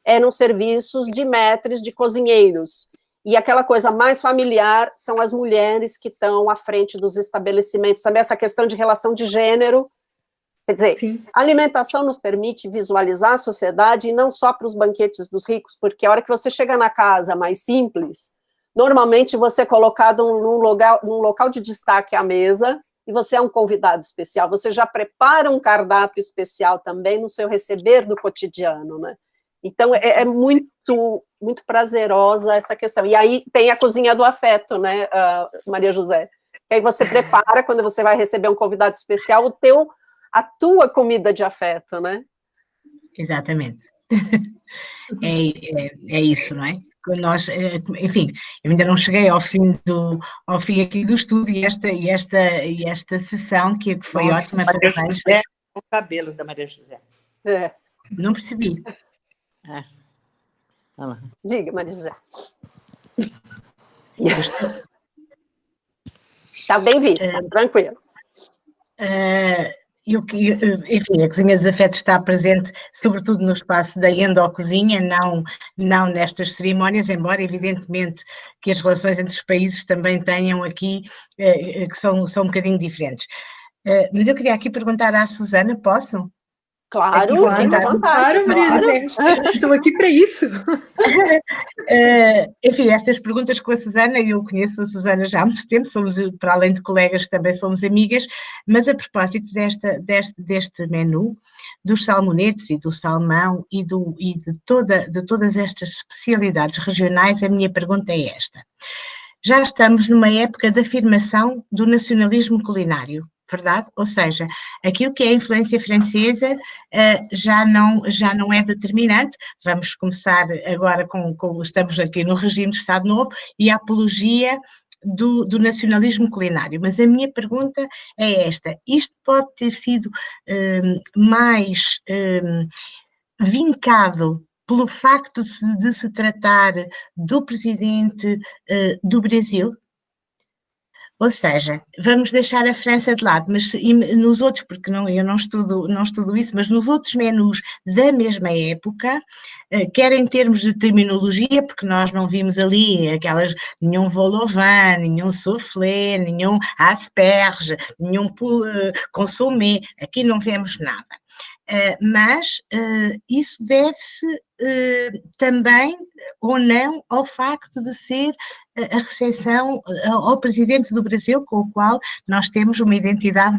eram serviços de maîtres, de cozinheiros, e aquela coisa mais familiar são as mulheres que estão à frente dos estabelecimentos, também essa questão de relação de gênero, quer dizer, sim, a alimentação nos permite visualizar a sociedade, e não só para os banquetes dos ricos, porque a hora que você chega na casa mais simples, normalmente você é colocado num local de destaque à mesa, e você é um convidado especial, você já prepara um cardápio especial também no seu receber do cotidiano, né? Então, é muito, muito prazerosa essa questão. E aí tem a cozinha do afeto, né, Maria José? Que aí você prepara, quando você vai receber um convidado especial, a tua comida de afeto, né? Exatamente. É isso, não é? Nós, enfim, eu ainda não cheguei ao fim aqui do estudo e esta sessão que foi ótima. Maria José, o cabelo da Maria José. Não percebi. Diga, Maria José. Está bem vista, tranquilo. Enfim, a Cozinha dos Afetos está presente sobretudo no espaço da endocozinha, não nestas cerimónias, embora evidentemente que as relações entre os países também tenham aqui, que são um bocadinho diferentes. Mas eu queria aqui perguntar à Susana, posso? Claro, fica à vontade. Claro, Maria José, estou aqui para isso. Enfim, estas perguntas com a Susana, eu conheço a Susana já há muito tempo, somos, para além de colegas, também somos amigas, mas a propósito deste menu, dos salmonetes e do salmão e de todas estas especialidades regionais, a minha pergunta é esta. Já estamos numa época de afirmação do nacionalismo culinário, verdade? Ou seja, aquilo que é a influência francesa já não é determinante. Vamos começar agora estamos aqui no regime de Estado Novo e a apologia do nacionalismo culinário. Mas a minha pergunta é esta: isto pode ter sido mais vincado pelo facto de se tratar do presidente do Brasil? Ou seja, vamos deixar a França de lado, mas nos outros, porque eu não estudo isso, mas nos outros menus da mesma época, quer em termos de terminologia, porque nós não vimos ali nenhum vol au vin, nenhum soufflé, nenhum asperge, nenhum consommé, aqui não vemos nada. Mas isso deve-se também ou não ao facto de ser a recepção ao presidente do Brasil, com o qual nós temos uma identidade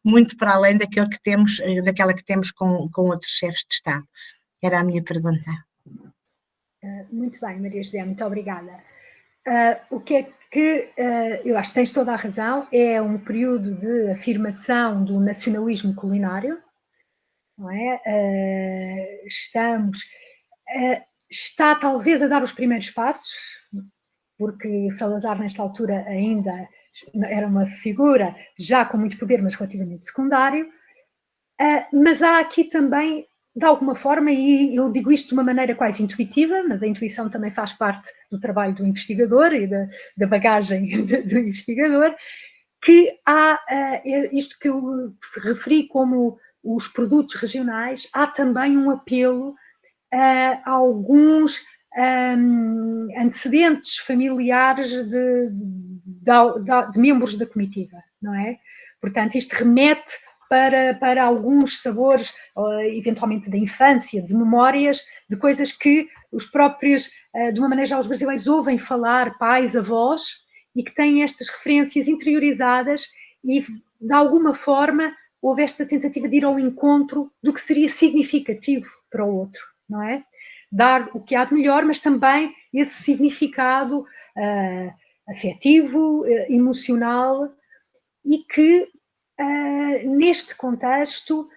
muito para além daquela que temos com outros chefes de Estado. Era a minha pergunta. Muito bem, Maria José, muito obrigada. O que é que eu acho que tens toda a razão, é um período de afirmação do nacionalismo culinário, não é? Está talvez a dar os primeiros passos, porque Salazar nesta altura ainda era uma figura já com muito poder, mas relativamente secundário, mas há aqui também, de alguma forma, e eu digo isto de uma maneira quase intuitiva, mas a intuição também faz parte do trabalho do investigador e da bagagem do investigador, que há isto que eu referi como os produtos regionais, há também um apelo a alguns antecedentes familiares de membros da comitiva, não é? Portanto, isto remete para alguns sabores, eventualmente da infância, de memórias, de coisas que os próprios, de uma maneira geral, os brasileiros ouvem falar, pais, avós, e que têm estas referências interiorizadas e, de alguma forma, houve esta tentativa de ir ao encontro do que seria significativo para o outro, não é? Dar o que há de melhor, mas também esse significado afetivo, emocional, e que neste contexto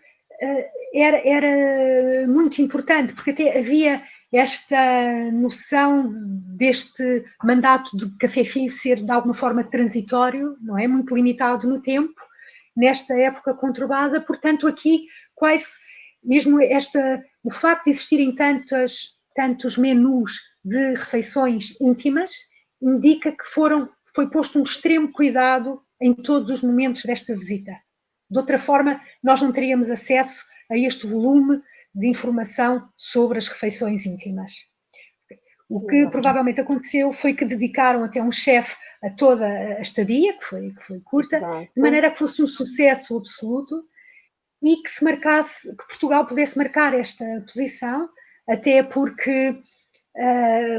era muito importante, porque até havia esta noção deste mandato de Café Filho ser de alguma forma transitório, não é? Muito limitado no tempo, nesta época conturbada, portanto aqui quase mesmo o facto de existirem tantos menus de refeições íntimas indica que foi posto um extremo cuidado em todos os momentos desta visita. De outra forma, nós não teríamos acesso a este volume de informação sobre as refeições íntimas. O que provavelmente aconteceu foi que dedicaram até um chefe a toda a estadia, que foi curta, exato, de maneira que fosse um sucesso absoluto e que Portugal pudesse marcar esta posição, até porque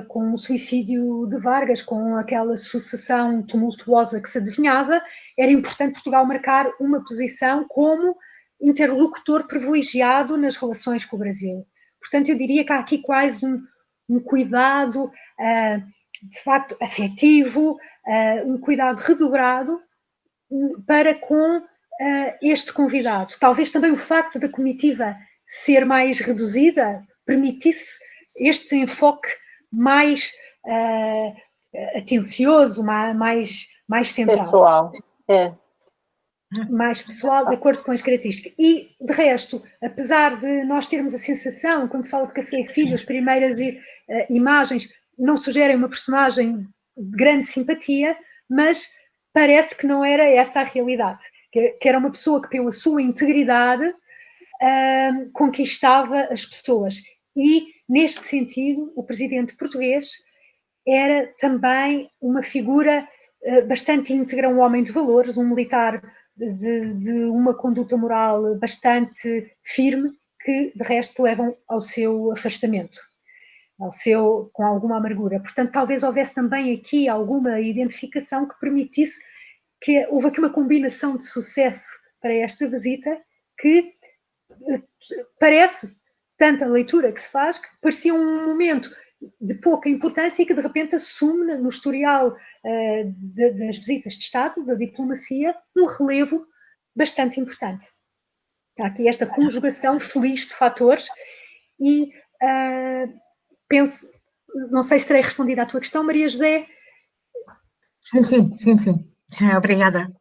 com o suicídio de Vargas, com aquela sucessão tumultuosa que se adivinhava, era importante Portugal marcar uma posição como interlocutor privilegiado nas relações com o Brasil. Portanto, eu diria que há aqui quase um cuidado, de facto, afetivo, um cuidado redobrado para com este convidado. Talvez também o facto da comitiva ser mais reduzida permitisse este enfoque mais atencioso, mais central. Pessoal, mais pessoal, de acordo com as características. E, de resto, apesar de nós termos a sensação, quando se fala de Café Filho, as primeiras imagens não sugerem uma personagem de grande simpatia, mas parece que não era essa a realidade. que era uma pessoa que, pela sua integridade, conquistava as pessoas. E, neste sentido, o presidente português era também uma figura bastante íntegra, um homem de valores, um militar de uma conduta moral bastante firme, que, de resto, levam ao seu afastamento, com alguma amargura. Portanto, talvez houvesse também aqui alguma identificação que permitisse que houve aqui uma combinação de sucesso para esta visita, que parece, tanta leitura que se faz, que parecia um momento de pouca importância e que de repente assume no historial das visitas de Estado, da diplomacia, um relevo bastante importante. Há aqui esta conjugação feliz de fatores e penso, não sei se terei respondido à tua questão, Maria José. Sim. Obrigada.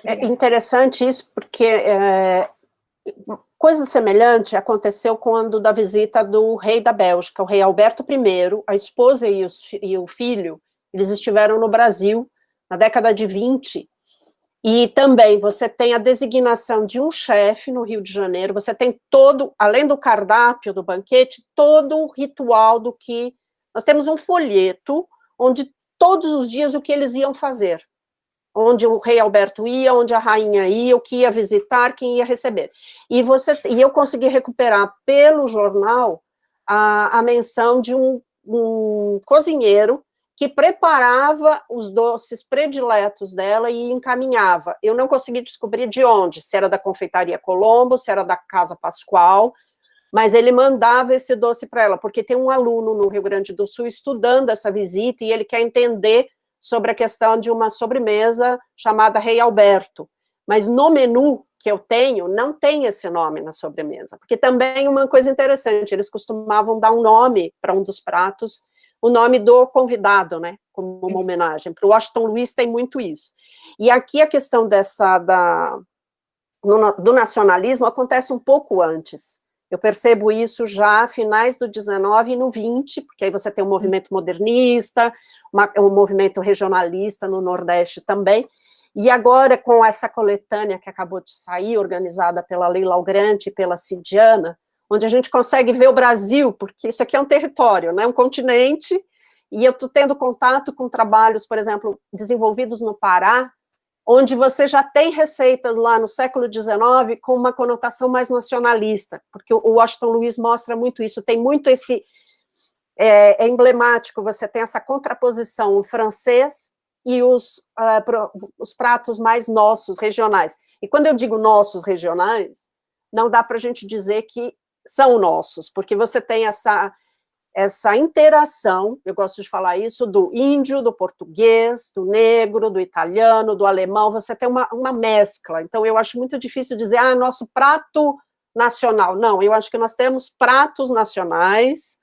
É interessante isso, porque coisa semelhante aconteceu quando da visita do rei da Bélgica, o rei Alberto I, a esposa e o filho, eles estiveram no Brasil na década de 20, e também você tem a designação de um chefe no Rio de Janeiro, você tem todo, além do cardápio do banquete, todo o ritual do que... Nós temos um folheto onde todos os dias o que eles iam fazer, onde o rei Alberto ia, onde a rainha ia, o que ia visitar, quem ia receber. E eu consegui recuperar pelo jornal a menção de um cozinheiro que preparava os doces prediletos dela e encaminhava. Eu não consegui descobrir de onde, se era da Confeitaria Colombo, se era da Casa Pascoal, mas ele mandava esse doce para ela, porque tem um aluno no Rio Grande do Sul estudando essa visita e ele quer entender sobre a questão de uma sobremesa chamada Rei Alberto. Mas no menu que eu tenho, não tem esse nome na sobremesa, porque também uma coisa interessante, eles costumavam dar um nome para um dos pratos, o nome do convidado, né, como uma homenagem. Para o Washington Luiz tem muito isso. E aqui a questão do nacionalismo acontece um pouco antes. Eu percebo isso já a finais do 19 e no 20, porque aí você tem o movimento modernista, o movimento regionalista no Nordeste também, e agora com essa coletânea que acabou de sair, organizada pela Leila Algrante e pela Cidiana, onde a gente consegue ver o Brasil, porque isso aqui é um território, né, um continente, e eu estou tendo contato com trabalhos, por exemplo, desenvolvidos no Pará, onde você já tem receitas lá no século XIX com uma conotação mais nacionalista, porque o Washington Luiz mostra muito isso, tem muito esse... É emblemático, você tem essa contraposição, o francês e os pratos mais nossos, regionais. E quando eu digo nossos, regionais, não dá para a gente dizer que são nossos, porque você tem essa interação, eu gosto de falar isso, do índio, do português, do negro, do italiano, do alemão, você tem uma mescla. Então, eu acho muito difícil dizer, nosso prato nacional. Não, eu acho que nós temos pratos nacionais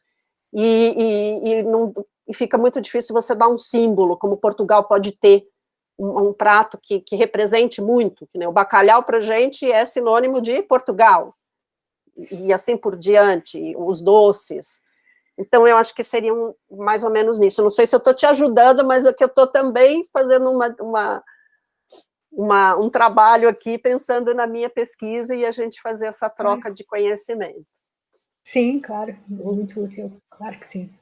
e fica muito difícil você dar um símbolo, como Portugal pode ter um prato que represente muito, que nem o bacalhau para a gente é sinônimo de Portugal, e assim por diante, os doces. Então, eu acho que seria mais ou menos nisso. Não sei se eu estou te ajudando, mas é que eu estou também fazendo um trabalho aqui, pensando na minha pesquisa e a gente fazer essa troca de conhecimento. Sim, claro, muito útil, claro que sim.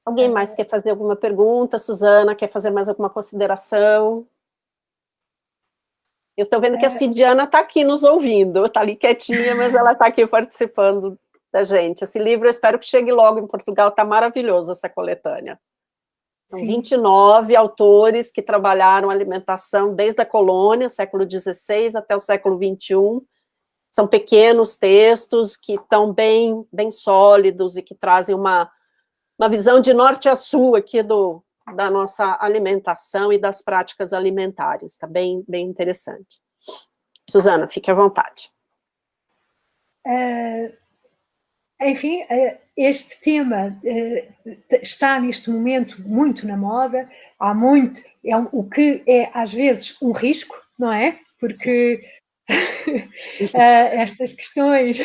Alguém mais quer fazer alguma pergunta? Suzana, quer fazer mais alguma consideração? Eu estou vendo que a Cidiana está aqui nos ouvindo, está ali quietinha, mas ela está aqui participando da gente. Esse livro, eu espero que chegue logo em Portugal, está maravilhoso essa coletânea. São 29 autores que trabalharam alimentação desde a colônia, século XVI até o século XXI. São pequenos textos que estão bem sólidos e que trazem uma visão de norte a sul aqui da nossa alimentação e das práticas alimentares. Está bem interessante. Suzana, fique à vontade. Enfim, este tema está neste momento muito na moda, o que é às vezes um risco, não é? Porque estas questões,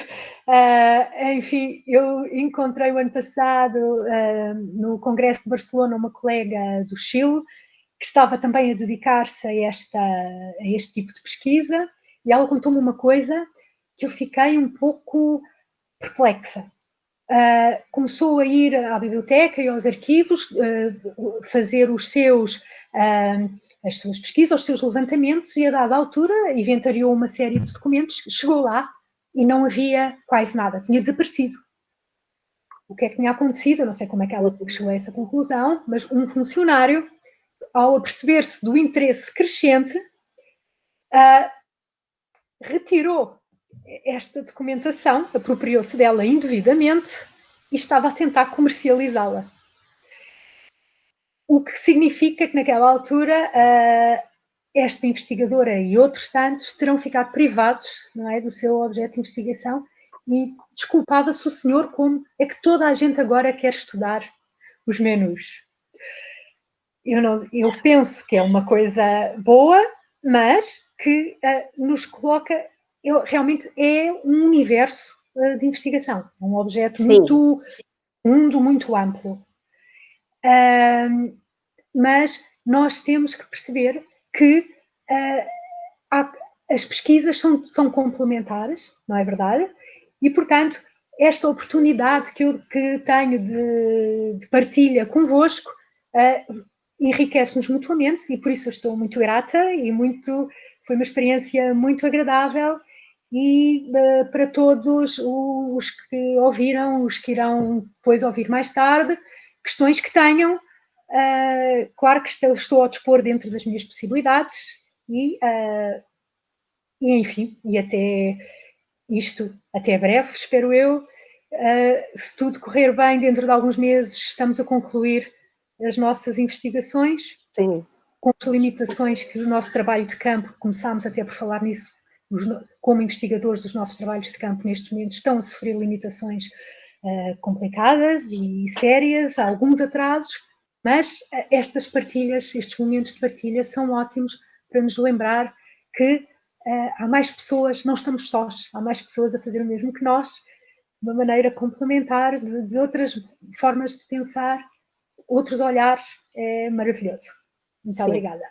enfim, eu encontrei o ano passado no Congresso de Barcelona uma colega do Chile que estava também a dedicar-se a este tipo de pesquisa, e ela contou-me uma coisa que eu fiquei um pouco perplexa. Começou a ir à biblioteca e aos arquivos, fazer as suas pesquisas, os seus levantamentos, e a dada altura inventariou uma série de documentos, chegou lá e não havia quase nada, tinha desaparecido. O que é que tinha acontecido? Eu não sei como é que ela chegou a essa conclusão, mas um funcionário, ao aperceber-se do interesse crescente, retirou esta documentação, apropriou-se dela indevidamente e estava a tentar comercializá-la. O que significa que, naquela altura, esta investigadora e outros tantos terão ficado privados, não é, do seu objeto de investigação, e desculpava-se o senhor como é que toda a gente agora quer estudar os menus. Eu penso que é uma coisa boa, mas que nos coloca, realmente é um universo de investigação, um objeto muito amplo. Mas nós temos que perceber que as pesquisas são complementares, não é verdade? E, portanto, esta oportunidade que eu tenho de partilha convosco enriquece-nos mutuamente, e por isso eu estou muito grata e foi uma experiência muito agradável, e para todos os que ouviram, os que irão depois ouvir mais tarde, questões que tenham, claro que estou ao dispor dentro das minhas possibilidades, e enfim, e até breve, espero eu. Se tudo correr bem, dentro de alguns meses estamos a concluir as nossas investigações. Sim. Com as limitações que o nosso trabalho de campo, começámos até por falar nisso, como investigadores, os nossos trabalhos de campo neste momento estão a sofrer limitações complicadas e sérias, alguns atrasos, mas estas partilhas, estes momentos de partilha são ótimos para nos lembrar que há mais pessoas, não estamos sós, há mais pessoas a fazer o mesmo que nós, de uma maneira complementar, de outras formas de pensar, outros olhares. É maravilhoso. Muito obrigada.